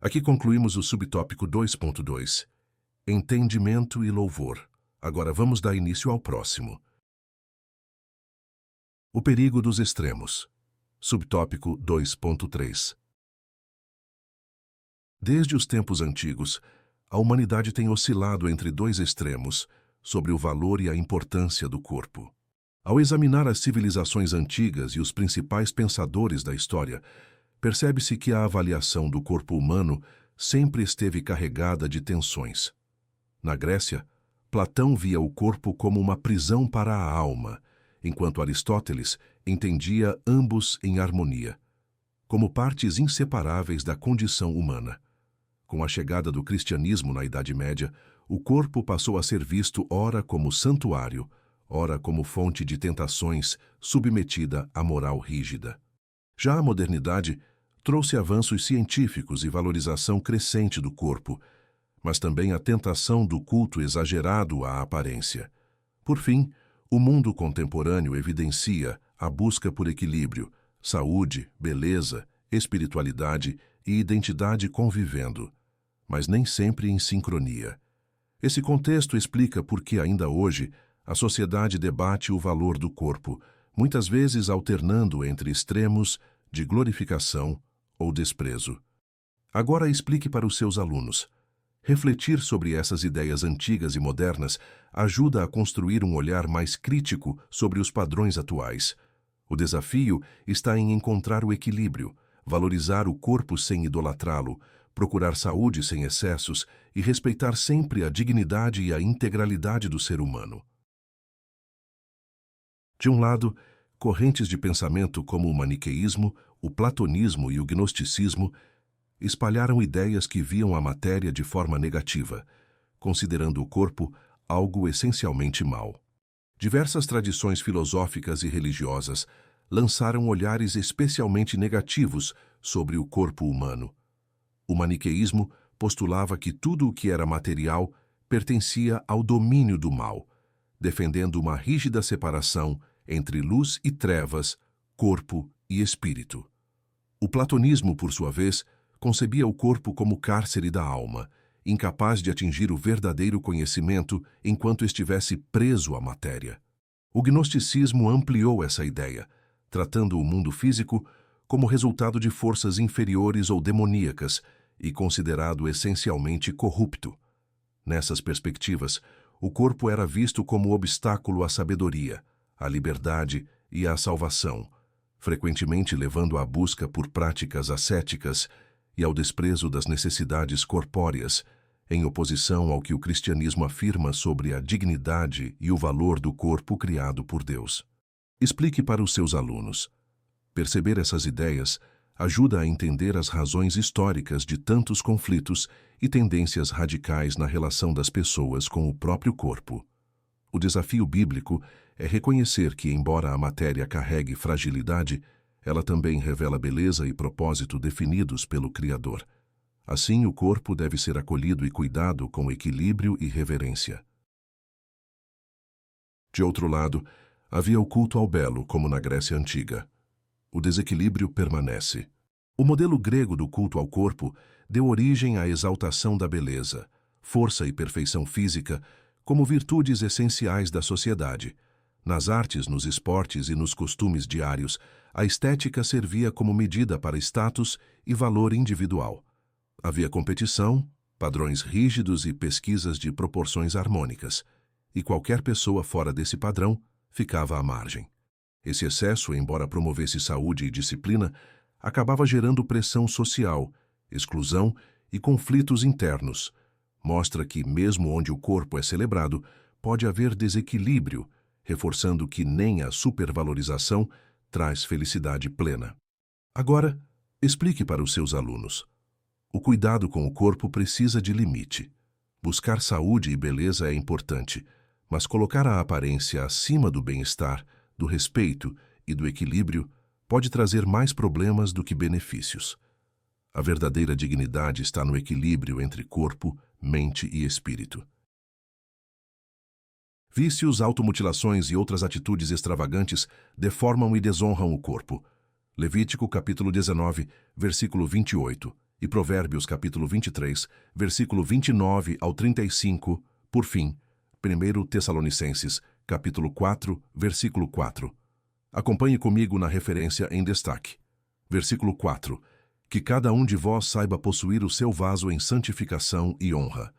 Aqui concluímos o subtópico 2.2, Entendimento e Louvor. Agora vamos dar início ao próximo. O perigo dos extremos. Subtópico 2.3. Desde os tempos antigos, a humanidade tem oscilado entre dois extremos sobre o valor e a importância do corpo. Ao examinar as civilizações antigas e os principais pensadores da história, percebe-se que a avaliação do corpo humano sempre esteve carregada de tensões. Na Grécia, Platão via o corpo como uma prisão para a alma, enquanto Aristóteles entendia ambos em harmonia, como partes inseparáveis da condição humana. Com a chegada do cristianismo na Idade Média, o corpo passou a ser visto ora como santuário, ora como fonte de tentações submetida à moral rígida. Já a modernidade trouxe avanços científicos e valorização crescente do corpo, mas também a tentação do culto exagerado à aparência. Por fim, o mundo contemporâneo evidencia a busca por equilíbrio, saúde, beleza, espiritualidade e identidade convivendo, mas nem sempre em sincronia. Esse contexto explica por que ainda hoje a sociedade debate o valor do corpo, muitas vezes alternando entre extremos de glorificação ou desprezo. Agora explique para os seus alunos. Refletir sobre essas ideias antigas e modernas ajuda a construir um olhar mais crítico sobre os padrões atuais. O desafio está em encontrar o equilíbrio, valorizar o corpo sem idolatrá-lo, procurar saúde sem excessos e respeitar sempre a dignidade e a integralidade do ser humano. De um lado, correntes de pensamento como o maniqueísmo, o platonismo e o gnosticismo espalharam ideias que viam a matéria de forma negativa, considerando o corpo algo essencialmente mau. Diversas tradições filosóficas e religiosas lançaram olhares especialmente negativos sobre o corpo humano. O maniqueísmo postulava que tudo o que era material pertencia ao domínio do mal, defendendo uma rígida separação entre luz e trevas, corpo e espírito. O platonismo, por sua vez, concebia o corpo como cárcere da alma, incapaz de atingir o verdadeiro conhecimento enquanto estivesse preso à matéria. O gnosticismo ampliou essa ideia, tratando o mundo físico como resultado de forças inferiores ou demoníacas e considerado essencialmente corrupto. Nessas perspectivas, o corpo era visto como obstáculo à sabedoria, à liberdade e à salvação, frequentemente levando à busca por práticas ascéticas e ao desprezo das necessidades corpóreas, em oposição ao que o cristianismo afirma sobre a dignidade e o valor do corpo criado por Deus. Explique para os seus alunos. Perceber essas ideias ajuda a entender as razões históricas de tantos conflitos e tendências radicais na relação das pessoas com o próprio corpo. O desafio bíblico é reconhecer que, embora a matéria carregue fragilidade, ela também revela beleza e propósito definidos pelo Criador. Assim, o corpo deve ser acolhido e cuidado com equilíbrio e reverência. De outro lado, havia o culto ao belo, como na Grécia Antiga. O desequilíbrio permanece. O modelo grego do culto ao corpo deu origem à exaltação da beleza, força e perfeição física como virtudes essenciais da sociedade. Nas artes, nos esportes e nos costumes diários, a estética servia como medida para status e valor individual. Havia competição, padrões rígidos e pesquisas de proporções harmônicas, e qualquer pessoa fora desse padrão ficava à margem. Esse excesso, embora promovesse saúde e disciplina, acabava gerando pressão social, exclusão e conflitos internos. Mostra que, mesmo onde o corpo é celebrado, pode haver desequilíbrio, reforçando que nem a supervalorização traz felicidade plena. Agora, explique para os seus alunos. O cuidado com o corpo precisa de limite. Buscar saúde e beleza é importante, mas colocar a aparência acima do bem-estar, do respeito e do equilíbrio pode trazer mais problemas do que benefícios. A verdadeira dignidade está no equilíbrio entre corpo, mente e espírito. Vícios, automutilações e outras atitudes extravagantes deformam e desonram o corpo. Levítico capítulo 19, versículo 28 e Provérbios capítulo 23, versículo 29 ao 35, por fim, 1 Tessalonicenses capítulo 4, versículo 4. Acompanhe comigo na referência em destaque. Versículo 4. Que cada um de vós saiba possuir o seu vaso em santificação e honra.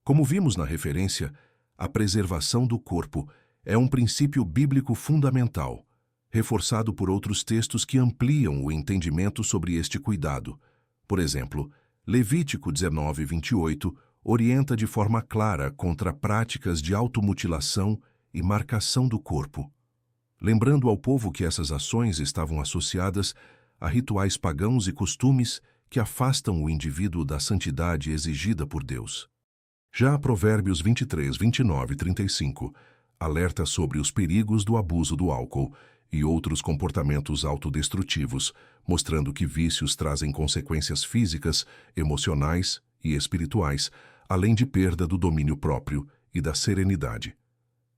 Como vimos na referência, a preservação do corpo é um princípio bíblico fundamental, reforçado por outros textos que ampliam o entendimento sobre este cuidado. Por exemplo, Levítico 19, 28 orienta de forma clara contra práticas de automutilação e marcação do corpo, lembrando ao povo que essas ações estavam associadas a rituais pagãos e costumes que afastam o indivíduo da santidade exigida por Deus. Já Provérbios 23, 29 e 35 alerta sobre os perigos do abuso do álcool e outros comportamentos autodestrutivos, mostrando que vícios trazem consequências físicas, emocionais e espirituais, além de perda do domínio próprio e da serenidade.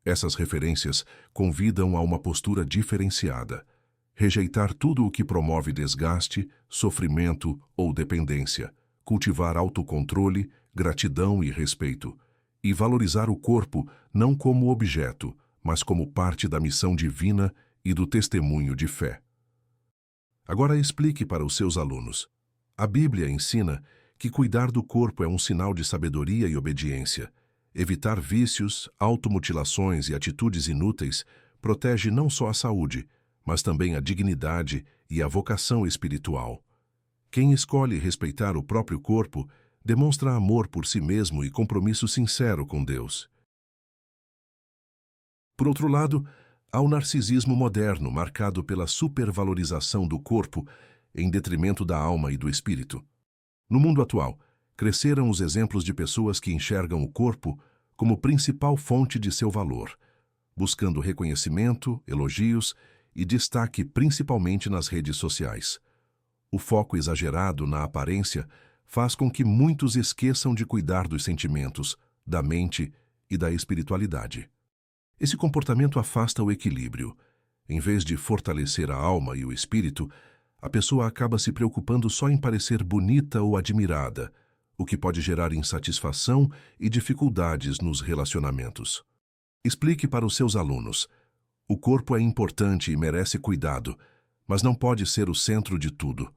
Essas referências convidam a uma postura diferenciada, rejeitar tudo o que promove desgaste, sofrimento ou dependência, cultivar autocontrole, gratidão e respeito, e valorizar o corpo não como objeto, mas como parte da missão divina e do testemunho de fé. Agora explique para os seus alunos. A Bíblia ensina que cuidar do corpo é um sinal de sabedoria e obediência. Evitar vícios, automutilações e atitudes inúteis protege não só a saúde, mas também a dignidade e a vocação espiritual. Quem escolhe respeitar o próprio corpo demonstra amor por si mesmo e compromisso sincero com Deus. Por outro lado, há o narcisismo moderno marcado pela supervalorização do corpo em detrimento da alma e do espírito. No mundo atual, cresceram os exemplos de pessoas que enxergam o corpo como principal fonte de seu valor, buscando reconhecimento, elogios e destaque principalmente nas redes sociais. O foco exagerado na aparência faz com que muitos esqueçam de cuidar dos sentimentos, da mente e da espiritualidade. Esse comportamento afasta o equilíbrio. Em vez de fortalecer a alma e o espírito, a pessoa acaba se preocupando só em parecer bonita ou admirada, o que pode gerar insatisfação e dificuldades nos relacionamentos. Explique para os seus alunos: o corpo é importante e merece cuidado, mas não pode ser o centro de tudo.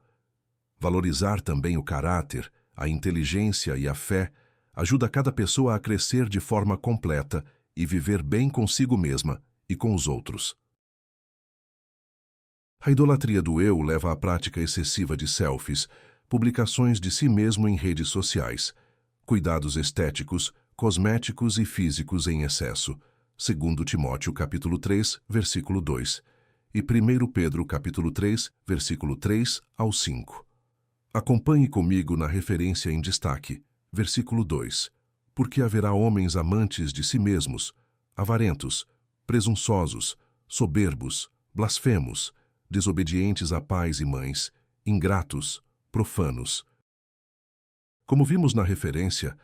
Valorizar também o caráter, a inteligência e a fé ajuda cada pessoa a crescer de forma completa e viver bem consigo mesma e com os outros. A idolatria do eu leva à prática excessiva de selfies, publicações de si mesmo em redes sociais, cuidados estéticos, cosméticos e físicos em excesso, segundo Timóteo capítulo 3, versículo 2, e 1 Pedro capítulo 3, versículo 3 ao 5. Acompanhe comigo na referência em destaque, versículo 2. Porque haverá homens amantes de si mesmos, avarentos, presunçosos, soberbos, blasfemos, desobedientes a pais e mães, ingratos, profanos. Como vimos na referência,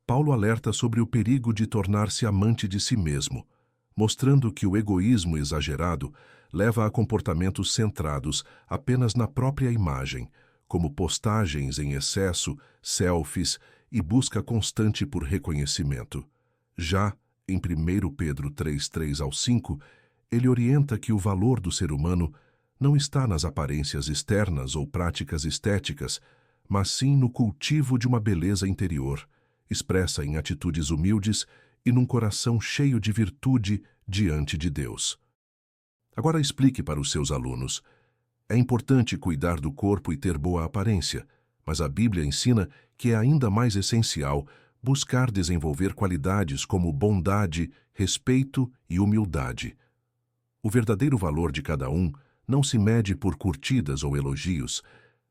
Paulo alerta sobre o perigo de tornar-se amante de si mesmo, mostrando que o egoísmo exagerado leva a comportamentos centrados apenas na própria imagem, como postagens em excesso, selfies e busca constante por reconhecimento. Já em 1 Pedro 3, 3 ao 5, ele orienta que o valor do ser humano não está nas aparências externas ou práticas estéticas, mas sim no cultivo de uma beleza interior, expressa em atitudes humildes e num coração cheio de virtude diante de Deus. Agora explique para os seus alunos: é importante cuidar do corpo e ter boa aparência, mas a Bíblia ensina que é ainda mais essencial buscar desenvolver qualidades como bondade, respeito e humildade. O verdadeiro valor de cada um não se mede por curtidas ou elogios,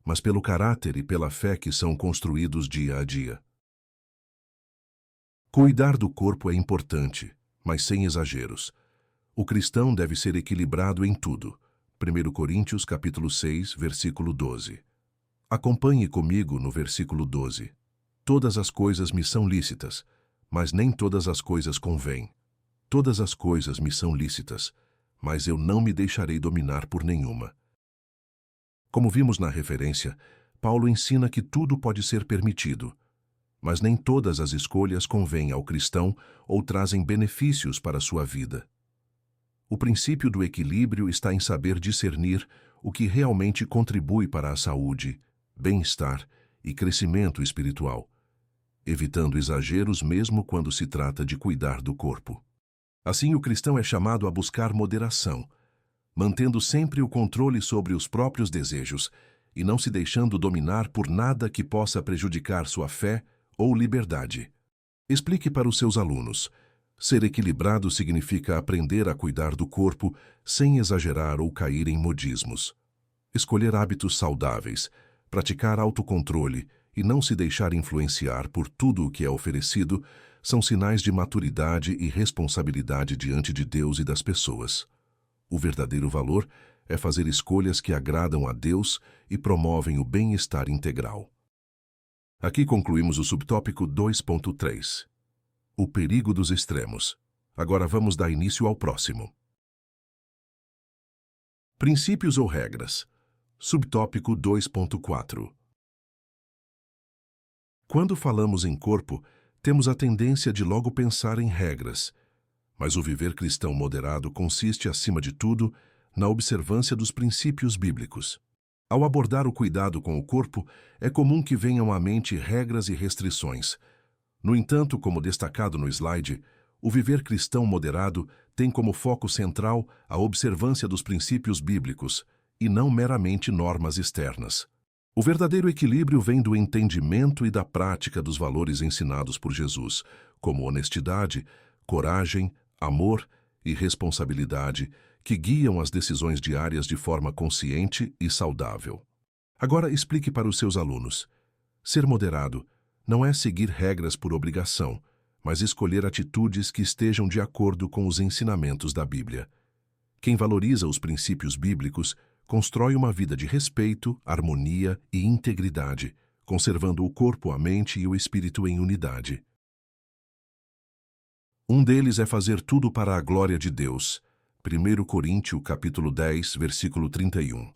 mas pelo caráter e pela fé que são construídos dia a dia. Cuidar do corpo é importante, mas sem exageros. O cristão deve ser equilibrado em tudo. 1 Coríntios capítulo 6, versículo 12. Acompanhe comigo no versículo 12. Todas as coisas me são lícitas, mas nem todas as coisas convêm. Todas as coisas me são lícitas, mas eu não me deixarei dominar por nenhuma. Como vimos na referência, Paulo ensina que tudo pode ser permitido, mas nem todas as escolhas convêm ao cristão ou trazem benefícios para a sua vida. O princípio do equilíbrio está em saber discernir o que realmente contribui para a saúde, bem-estar e crescimento espiritual, evitando exageros mesmo quando se trata de cuidar do corpo. Assim, o cristão é chamado a buscar moderação, mantendo sempre o controle sobre os próprios desejos e não se deixando dominar por nada que possa prejudicar sua fé ou liberdade. Explique para os seus alunos: ser equilibrado significa aprender a cuidar do corpo sem exagerar ou cair em modismos. Escolher hábitos saudáveis, praticar autocontrole e não se deixar influenciar por tudo o que é oferecido são sinais de maturidade e responsabilidade diante de Deus e das pessoas. O verdadeiro valor é fazer escolhas que agradam a Deus e promovem o bem-estar integral. Aqui concluímos o subtópico 2.3. O perigo dos extremos. Agora vamos dar início ao próximo. Princípios ou regras. Subtópico 2.4. Quando falamos em corpo, temos a tendência de logo pensar em regras, mas o viver cristão moderado consiste, acima de tudo, na observância dos princípios bíblicos. Ao abordar o cuidado com o corpo, é comum que venham à mente regras e restrições. No entanto, como destacado no slide, o viver cristão moderado tem como foco central a observância dos princípios bíblicos, e não meramente normas externas. O verdadeiro equilíbrio vem do entendimento e da prática dos valores ensinados por Jesus, como honestidade, coragem, amor e responsabilidade, que guiam as decisões diárias de forma consciente e saudável. Agora explique para os seus alunos: ser moderado não é seguir regras por obrigação, mas escolher atitudes que estejam de acordo com os ensinamentos da Bíblia. Quem valoriza os princípios bíblicos constrói uma vida de respeito, harmonia e integridade, conservando o corpo, a mente e o espírito em unidade. Um deles é fazer tudo para a glória de Deus. 1 Coríntios capítulo 10, versículo 31.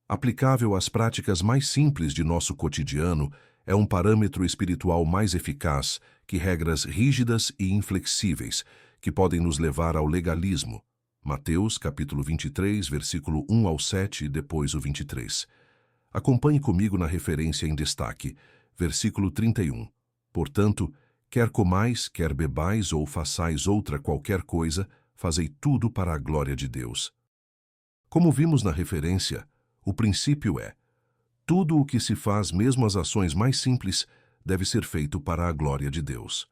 Aplicável às práticas mais simples de nosso cotidiano, é um parâmetro espiritual mais eficaz que regras rígidas e inflexíveis, que podem nos levar ao legalismo. Mateus, capítulo 23, versículo 1 ao 7 e depois o 23. Acompanhe comigo na referência em destaque, versículo 31. Portanto, quer comais, quer bebais ou façais outra qualquer coisa, fazei tudo para a glória de Deus. Como vimos na referência, o princípio é: tudo o que se faz, mesmo as ações mais simples, deve ser feito para a glória de Deus.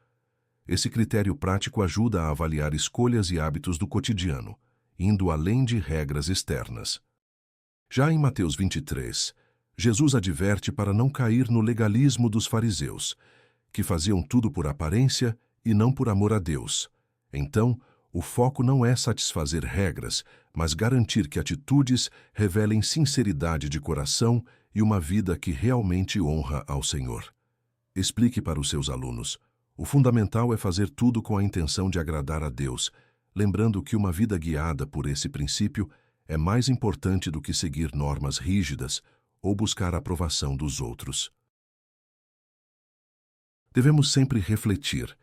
Esse critério prático ajuda a avaliar escolhas e hábitos do cotidiano, indo além de regras externas. Já em Mateus 23, Jesus adverte para não cair no legalismo dos fariseus, que faziam tudo por aparência e não por amor a Deus. Então, o foco não é satisfazer regras, mas garantir que atitudes revelem sinceridade de coração e uma vida que realmente honra ao Senhor. Explique para os seus alunos: o fundamental é fazer tudo com a intenção de agradar a Deus, lembrando que uma vida guiada por esse princípio é mais importante do que seguir normas rígidas ou buscar a aprovação dos outros. Devemos sempre refletir: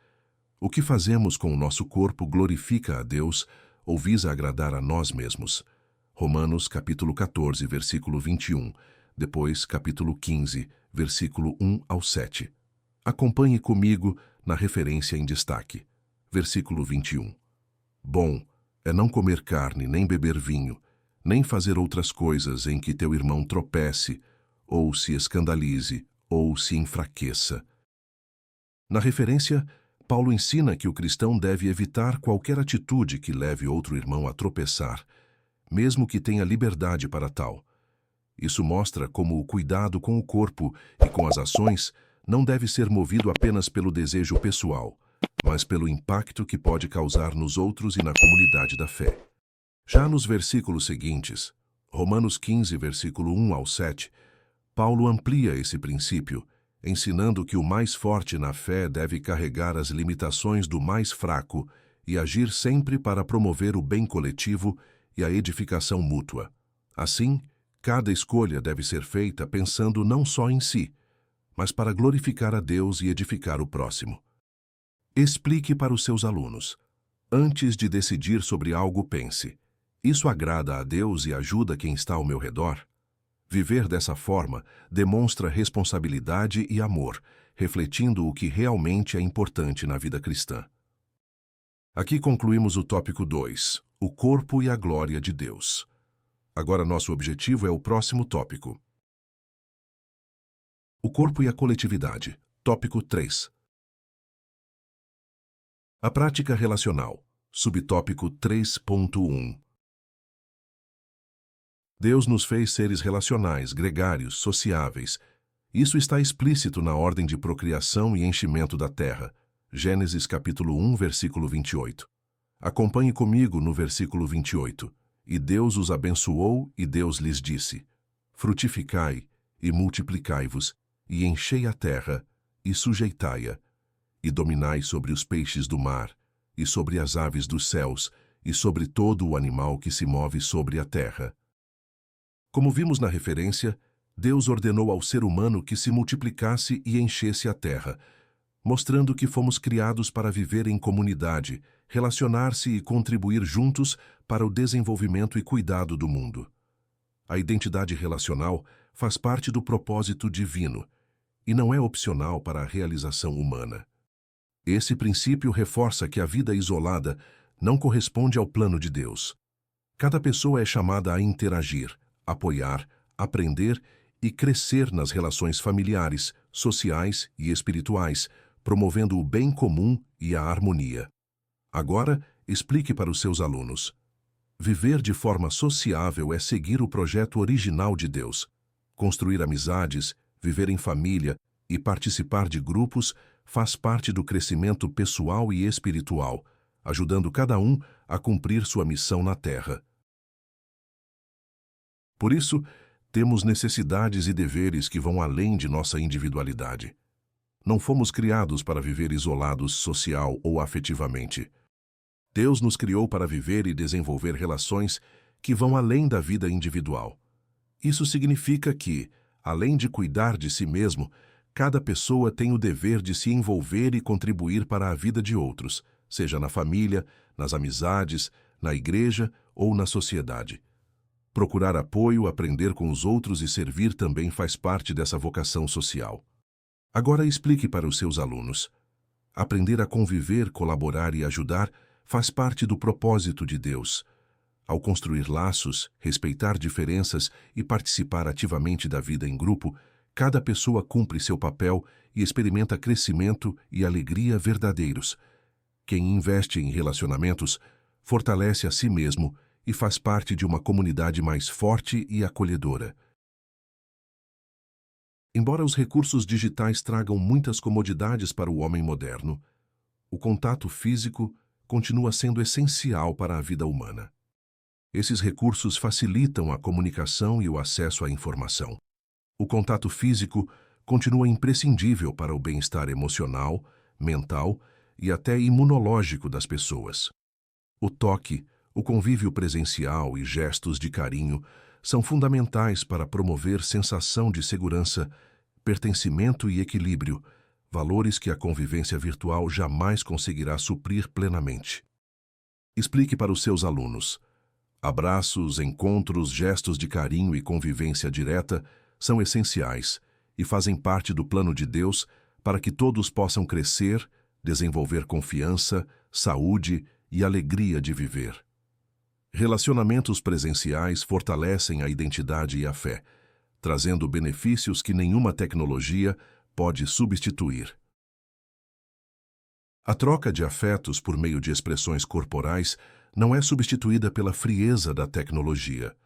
o que fazemos com o nosso corpo glorifica a Deus ou visa agradar a nós mesmos? Romanos, capítulo 14, versículo 21, depois capítulo 15, versículo 1 ao 7. Acompanhe comigo na referência em destaque. Versículo 21. Bom é não comer carne, nem beber vinho, nem fazer outras coisas em que teu irmão tropece, ou se escandalize, ou se enfraqueça. Na referência, Paulo ensina que o cristão deve evitar qualquer atitude que leve outro irmão a tropeçar, mesmo que tenha liberdade para tal. Isso mostra como o cuidado com o corpo e com as ações não deve ser movido apenas pelo desejo pessoal, mas pelo impacto que pode causar nos outros e na comunidade da fé. Já nos versículos seguintes, Romanos 15, versículo 1 ao 7, Paulo amplia esse princípio, ensinando que o mais forte na fé deve carregar as limitações do mais fraco e agir sempre para promover o bem coletivo e a edificação mútua. Assim, cada escolha deve ser feita pensando não só em si, mas para glorificar a Deus e edificar o próximo. Explique para os seus alunos: antes de decidir sobre algo, pense: isso agrada a Deus e ajuda quem está ao meu redor? Viver dessa forma demonstra responsabilidade e amor, refletindo o que realmente é importante na vida cristã. Aqui concluímos o tópico 2, o corpo e a glória de Deus. Agora nosso objetivo é o próximo tópico. O corpo e a coletividade, tópico 3. A prática relacional, subtópico 3.1. Deus nos fez seres relacionais, gregários, sociáveis. Isso está explícito na ordem de procriação e enchimento da terra. Gênesis capítulo 1, versículo 28. Acompanhe comigo no versículo 28. E Deus os abençoou, e Deus lhes disse: frutificai, e multiplicai-vos, e enchei a terra, e sujeitai-a, e dominai sobre os peixes do mar, e sobre as aves dos céus, e sobre todo o animal que se move sobre a terra. Como vimos na referência, Deus ordenou ao ser humano que se multiplicasse e enchesse a terra, mostrando que fomos criados para viver em comunidade, relacionar-se e contribuir juntos para o desenvolvimento e cuidado do mundo. A identidade relacional faz parte do propósito divino e não é opcional para a realização humana. Esse princípio reforça que a vida isolada não corresponde ao plano de Deus. Cada pessoa é chamada a interagir, apoiar, aprender e crescer nas relações familiares, sociais e espirituais, promovendo o bem comum e a harmonia. Agora, explique para os seus alunos: viver de forma sociável é seguir o projeto original de Deus. Construir amizades, viver em família e participar de grupos faz parte do crescimento pessoal e espiritual, ajudando cada um a cumprir sua missão na Terra. Por isso, temos necessidades e deveres que vão além de nossa individualidade. Não fomos criados para viver isolados social ou afetivamente. Deus nos criou para viver e desenvolver relações que vão além da vida individual. Isso significa que, além de cuidar de si mesmo, Cada pessoa tem o dever de se envolver e contribuir para a vida de outros, seja na família, nas amizades, na igreja ou na sociedade. Procurar apoio, aprender com os outros e servir também faz parte dessa vocação social. Agora explique para os seus alunos. Aprender a conviver, colaborar e ajudar faz parte do propósito de Deus. Ao construir laços, respeitar diferenças e participar ativamente da vida em grupo, cada pessoa cumpre seu papel e experimenta crescimento e alegria verdadeiros. Quem investe em relacionamentos fortalece a si mesmo e faz parte de uma comunidade mais forte e acolhedora. Embora os recursos digitais tragam muitas comodidades para o homem moderno, o contato físico continua sendo essencial para a vida humana. Esses recursos facilitam a comunicação e o acesso à informação. O contato físico continua imprescindível para o bem-estar emocional, mental e até imunológico das pessoas. O toque, o convívio presencial e gestos de carinho são fundamentais para promover sensação de segurança, pertencimento e equilíbrio, valores que a convivência virtual jamais conseguirá suprir plenamente. Explique para os seus alunos. Abraços, encontros, gestos de carinho e convivência direta são essenciais e fazem parte do plano de Deus para que todos possam crescer, desenvolver confiança, saúde e alegria de viver. Relacionamentos presenciais fortalecem a identidade e a fé, trazendo benefícios que nenhuma tecnologia pode substituir. A troca de afetos por meio de expressões corporais não é substituída pela frieza da tecnologia.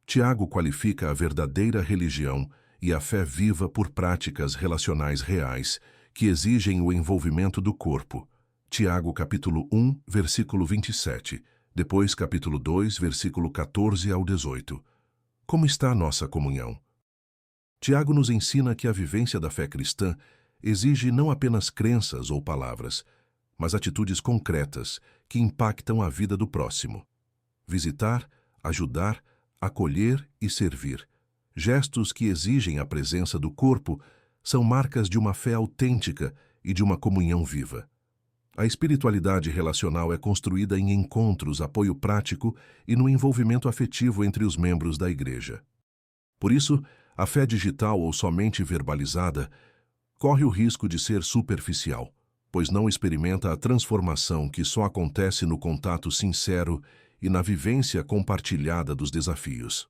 Tiago qualifica a verdadeira religião e a fé viva por práticas relacionais reais que exigem o envolvimento do corpo. Tiago capítulo 1, versículo 27, depois capítulo 2, versículo 14 ao 18. Como está a nossa comunhão? Tiago nos ensina que a vivência da fé cristã exige não apenas crenças ou palavras, mas atitudes concretas que impactam a vida do próximo. Visitar, ajudar, acolher e servir. Gestos que exigem a presença do corpo são marcas de uma fé autêntica e de uma comunhão viva. A espiritualidade relacional é construída em encontros, apoio prático e no envolvimento afetivo entre os membros da igreja. Por isso, a fé digital ou somente verbalizada corre o risco de ser superficial, pois não experimenta a transformação que só acontece no contato sincero e na vivência compartilhada dos desafios.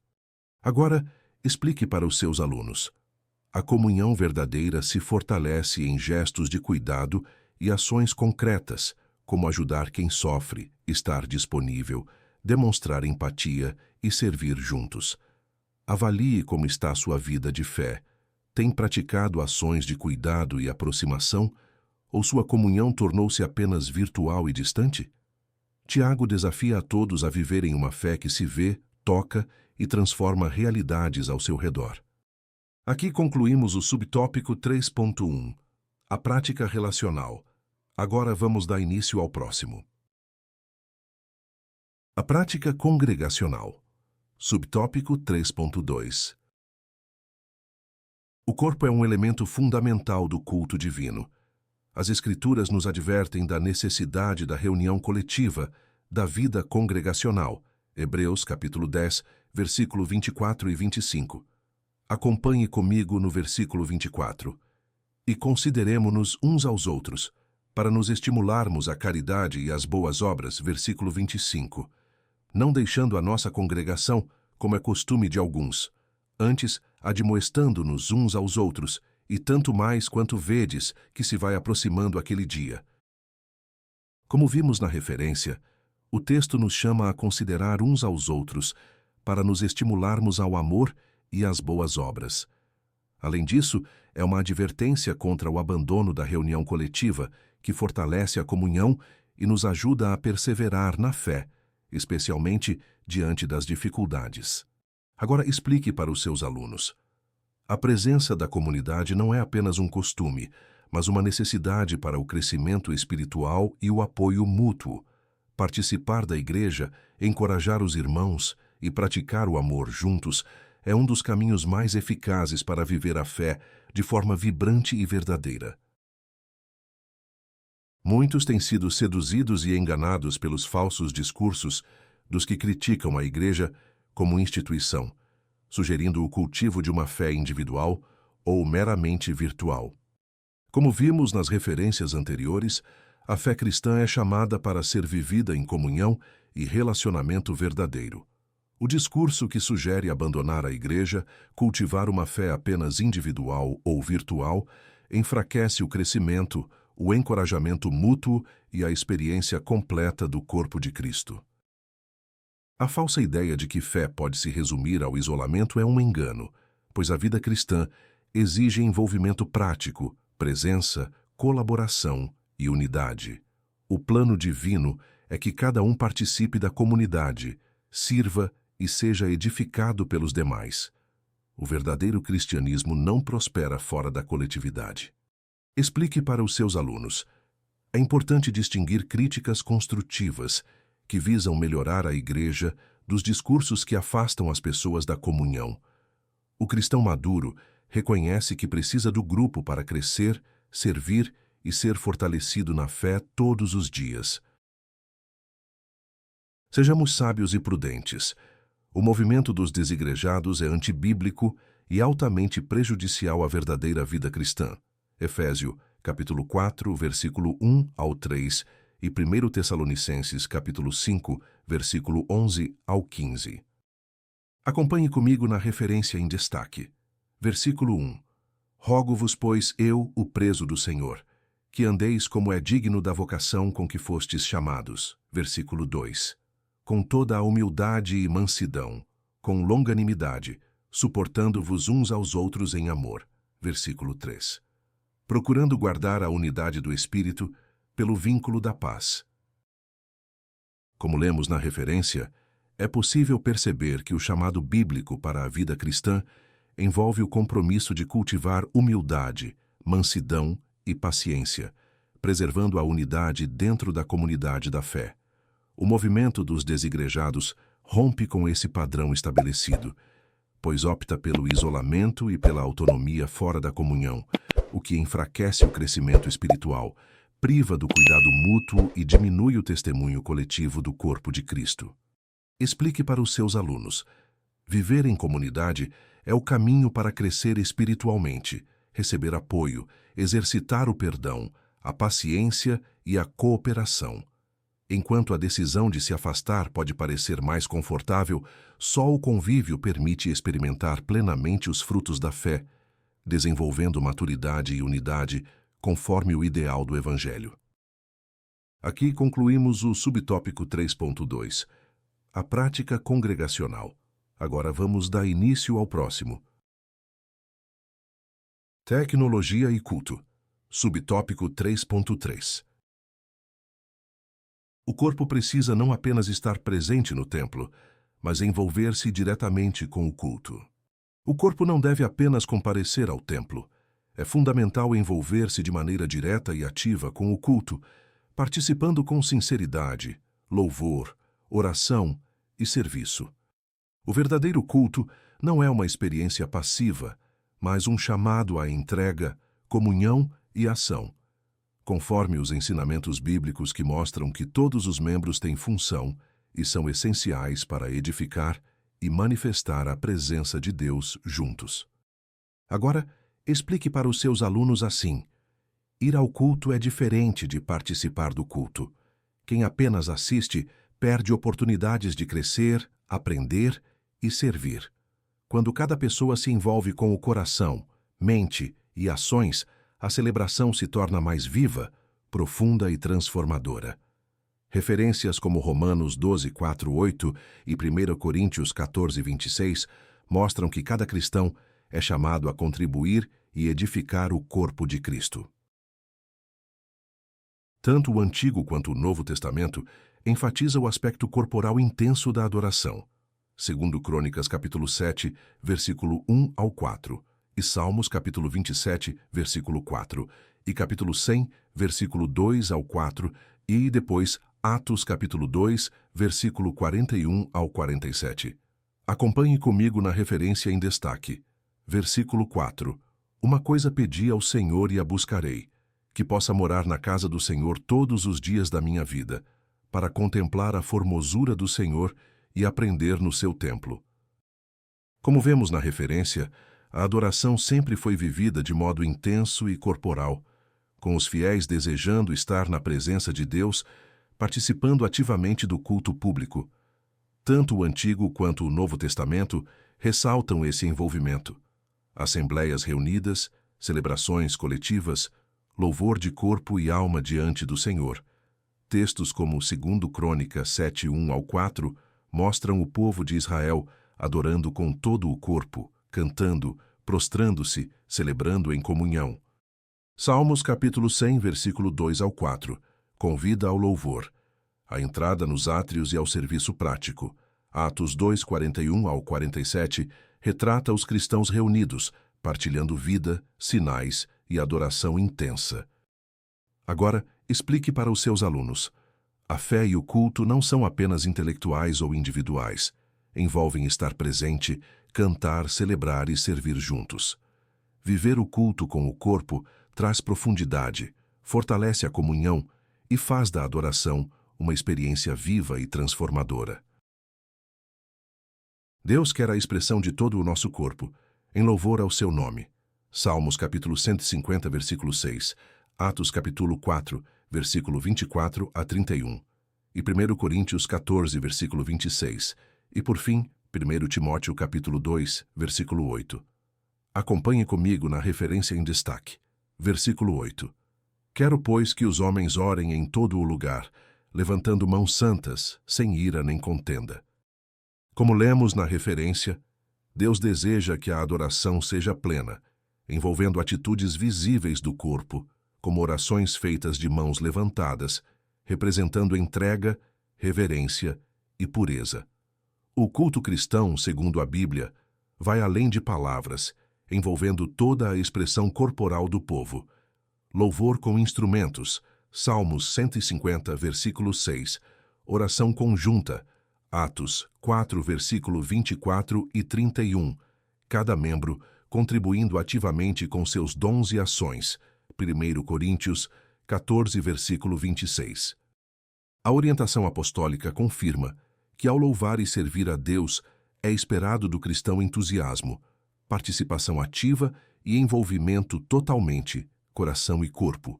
Agora, explique para os seus alunos. A comunhão verdadeira se fortalece em gestos de cuidado e ações concretas, como ajudar quem sofre, estar disponível, demonstrar empatia e servir juntos. Avalie como está a sua vida de fé. Tem praticado ações de cuidado e aproximação, ou sua comunhão tornou-se apenas virtual e distante? Tiago desafia a todos a viverem uma fé que se vê, toca e transforma realidades ao seu redor. Aqui concluímos o subtópico 3.1, a prática relacional. Agora vamos dar início ao próximo. A prática congregacional. Subtópico 3.2. O corpo é um elemento fundamental do culto divino. As Escrituras nos advertem da necessidade da reunião coletiva, da vida congregacional. Hebreus capítulo 10, versículo 24 e 25. Acompanhe comigo no versículo 24. E consideremo-nos uns aos outros, para nos estimularmos à caridade e às boas obras. Versículo 25. Não deixando a nossa congregação, como é costume de alguns, antes admoestando-nos uns aos outros, e tanto mais quanto vedes que se vai aproximando aquele dia. Como vimos na referência, o texto nos chama a considerar uns aos outros, para nos estimularmos ao amor e às boas obras. Além disso, é uma advertência contra o abandono da reunião coletiva, que fortalece a comunhão e nos ajuda a perseverar na fé, especialmente diante das dificuldades. Agora explique para os seus alunos. A presença da comunidade não é apenas um costume, mas uma necessidade para o crescimento espiritual e o apoio mútuo. Participar da igreja, encorajar os irmãos e praticar o amor juntos é um dos caminhos mais eficazes para viver a fé de forma vibrante e verdadeira. Muitos têm sido seduzidos e enganados pelos falsos discursos dos que criticam a Igreja como instituição, sugerindo o cultivo de uma fé individual ou meramente virtual. Como vimos nas referências anteriores, a fé cristã é chamada para ser vivida em comunhão e relacionamento verdadeiro. O discurso que sugere abandonar a Igreja, cultivar uma fé apenas individual ou virtual, enfraquece o crescimento, o encorajamento mútuo e a experiência completa do corpo de Cristo. A falsa ideia de que fé pode se resumir ao isolamento é um engano, pois a vida cristã exige envolvimento prático, presença, colaboração e unidade. O plano divino é que cada um participe da comunidade, sirva e seja edificado pelos demais. O verdadeiro cristianismo não prospera fora da coletividade. Explique para os seus alunos. É importante distinguir críticas construtivas, que visam melhorar a Igreja, dos discursos que afastam as pessoas da comunhão. O cristão maduro reconhece que precisa do grupo para crescer, servir e ser fortalecido na fé todos os dias. Sejamos sábios e prudentes. O movimento dos desigrejados é antibíblico e altamente prejudicial à verdadeira vida cristã. Efésios, capítulo 4, versículo 1 ao 3 e 1 Tessalonicenses, capítulo 5, versículo 11 ao 15. Acompanhe comigo na referência em destaque. Versículo 1. Rogo-vos, pois, eu, o preso do Senhor, que andeis como é digno da vocação com que fostes chamados. Versículo 2. Com toda a humildade e mansidão, com longanimidade, suportando-vos uns aos outros em amor. Versículo 3. Procurando guardar a unidade do Espírito pelo vínculo da paz. Como lemos na referência, é possível perceber que o chamado bíblico para a vida cristã envolve o compromisso de cultivar humildade, mansidão e paciência, preservando a unidade dentro da comunidade da fé. O movimento dos desigrejados rompe com esse padrão estabelecido, pois opta pelo isolamento e pela autonomia fora da comunhão, o que enfraquece o crescimento espiritual, priva do cuidado mútuo e diminui o testemunho coletivo do corpo de Cristo. Explique para os seus alunos. Viver em comunidade é o caminho para crescer espiritualmente, receber apoio, exercitar o perdão, a paciência e a cooperação. Enquanto a decisão de se afastar pode parecer mais confortável, só o convívio permite experimentar plenamente os frutos da fé, desenvolvendo maturidade e unidade conforme o ideal do Evangelho. Aqui concluímos o subtópico 3.2, a prática congregacional. Agora vamos dar início ao próximo. Tecnologia e culto. Subtópico 3.3. O corpo precisa não apenas estar presente no templo, mas envolver-se diretamente com o culto. O corpo não deve apenas comparecer ao templo. É fundamental envolver-se de maneira direta e ativa com o culto, participando com sinceridade, louvor, oração e serviço. O verdadeiro culto não é uma experiência passiva, mas um chamado à entrega, comunhão e ação, conforme os ensinamentos bíblicos que mostram que todos os membros têm função e são essenciais para edificar e manifestar a presença de Deus juntos. Agora, explique para os seus alunos assim: ir ao culto é diferente de participar do culto. Quem apenas assiste perde oportunidades de crescer, aprender e servir. Quando cada pessoa se envolve com o coração, mente e ações, a celebração se torna mais viva, profunda e transformadora. Referências como Romanos 12:4-8 e 1 Coríntios 14:26 mostram que cada cristão é chamado a contribuir e edificar o corpo de Cristo. Tanto o Antigo quanto o Novo Testamento enfatiza o aspecto corporal intenso da adoração. Segundo Crônicas capítulo 7, versículo 1 ao 4, e Salmos capítulo 27, versículo 4, e capítulo 100, versículo 2 ao 4, e depois Atos capítulo 2, versículo 41 ao 47. Acompanhe comigo na referência em destaque. Versículo 4. Uma coisa pedi ao Senhor e a buscarei, que possa morar na casa do Senhor todos os dias da minha vida, para contemplar a formosura do Senhor e aprender no seu templo. Como vemos na referência, a adoração sempre foi vivida de modo intenso e corporal, com os fiéis desejando estar na presença de Deus, participando ativamente do culto público. Tanto o Antigo quanto o Novo Testamento ressaltam esse envolvimento. Assembleias reunidas, celebrações coletivas, louvor de corpo e alma diante do Senhor. Textos como 2 Crônicas 7:1-4 mostram o povo de Israel adorando com todo o corpo, cantando, prostrando-se, celebrando em comunhão. Salmos capítulo 100, versículo 2-4, convida ao louvor, a entrada nos átrios e ao serviço prático. Atos 2:41-47 retrata os cristãos reunidos, partilhando vida, sinais e adoração intensa. Agora, explique para os seus alunos. A fé e o culto não são apenas intelectuais ou individuais. Envolvem estar presente, cantar, celebrar e servir juntos. Viver o culto com o corpo traz profundidade, fortalece a comunhão e faz da adoração uma experiência viva e transformadora. Deus quer a expressão de todo o nosso corpo, em louvor ao seu nome. Salmos capítulo 150, versículo 6, Atos capítulo 4, versículo 24-31, e 1 Coríntios 14, versículo 26, e por fim, 1 Timóteo capítulo 2, versículo 8. Acompanhe comigo na referência em destaque. Versículo 8. Quero, pois, que os homens orem em todo o lugar, levantando mãos santas, sem ira nem contenda. Como lemos na referência, Deus deseja que a adoração seja plena, envolvendo atitudes visíveis do corpo, como orações feitas de mãos levantadas, representando entrega, reverência e pureza. O culto cristão, segundo a Bíblia, vai além de palavras, envolvendo toda a expressão corporal do povo. Louvor com instrumentos, Salmos 150, versículo 6, oração conjunta, Atos 4, versículo 24 e 31, cada membro contribuindo ativamente com seus dons e ações, 1 Coríntios 14, versículo 26. A orientação apostólica confirma que ao louvar e servir a Deus é esperado do cristão entusiasmo, participação ativa e envolvimento totalmente, coração e corpo.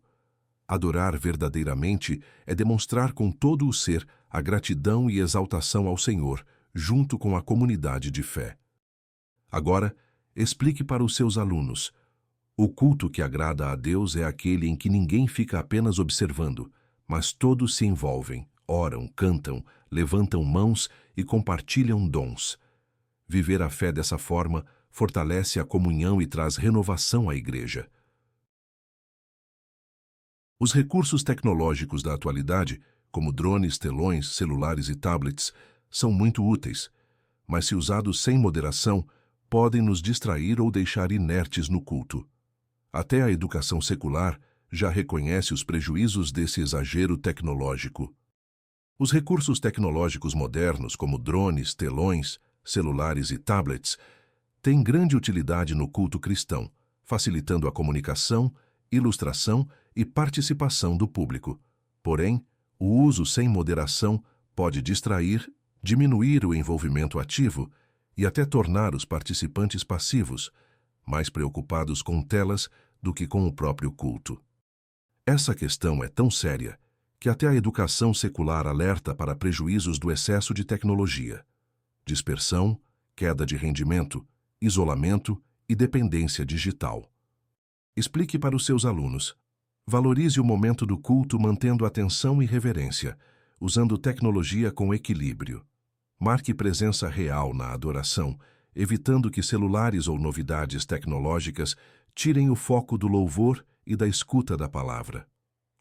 Adorar verdadeiramente é demonstrar com todo o ser a gratidão e exaltação ao Senhor, junto com a comunidade de fé. Agora, explique para os seus alunos. O culto que agrada a Deus é aquele em que ninguém fica apenas observando, mas todos se envolvem, oram, cantam, levantam mãos e compartilham dons. Viver a fé dessa forma fortalece a comunhão e traz renovação à igreja. Os recursos tecnológicos da atualidade, como drones, telões, celulares e tablets, são muito úteis, mas se usados sem moderação, podem nos distrair ou deixar inertes no culto. Até a educação secular já reconhece os prejuízos desse exagero tecnológico. Os recursos tecnológicos modernos, como drones, telões, celulares e tablets, têm grande utilidade no culto cristão, facilitando a comunicação, ilustração e participação do público. Porém, o uso sem moderação pode distrair, diminuir o envolvimento ativo e até tornar os participantes passivos, mais preocupados com telas do que com o próprio culto. Essa questão é tão séria que até a educação secular alerta para prejuízos do excesso de tecnologia, dispersão, queda de rendimento, isolamento e dependência digital. Explique para os seus alunos. Valorize o momento do culto mantendo atenção e reverência, usando tecnologia com equilíbrio. Marque presença real na adoração, evitando que celulares ou novidades tecnológicas tirem o foco do louvor e da escuta da palavra.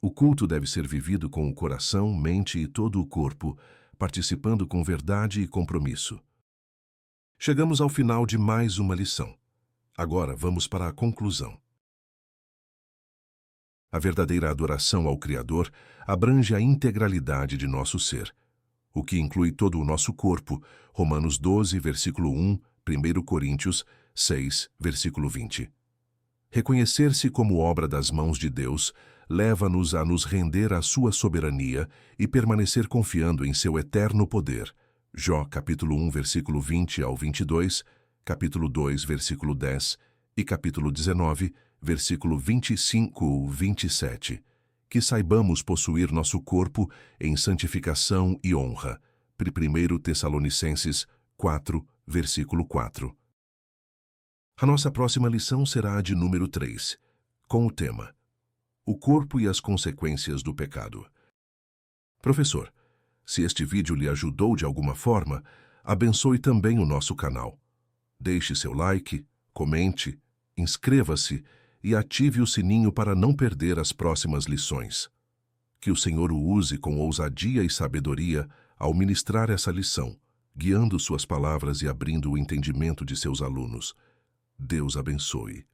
O culto deve ser vivido com o coração, mente e todo o corpo, participando com verdade e compromisso. Chegamos ao final de mais uma lição. Agora vamos para a conclusão. A verdadeira adoração ao Criador abrange a integralidade de nosso ser, o que inclui todo o nosso corpo, Romanos 12, versículo 1, 1 Coríntios 6, versículo 20. Reconhecer-se como obra das mãos de Deus leva-nos a nos render à sua soberania e permanecer confiando em seu eterno poder. Jó, capítulo 1, versículo 20 ao 22, capítulo 2, versículo 10 e capítulo 19, versículo 25 ao 27. Que saibamos possuir nosso corpo em santificação e honra. 1 Tessalonicenses 4, versículo 4. A nossa próxima lição será a de número 3, com o tema O corpo e as consequências do pecado. Professor, se este vídeo lhe ajudou de alguma forma, abençoe também o nosso canal. Deixe seu like, comente, inscreva-se e ative o sininho para não perder as próximas lições. Que o Senhor o use com ousadia e sabedoria ao ministrar essa lição, guiando suas palavras e abrindo o entendimento de seus alunos. Deus abençoe.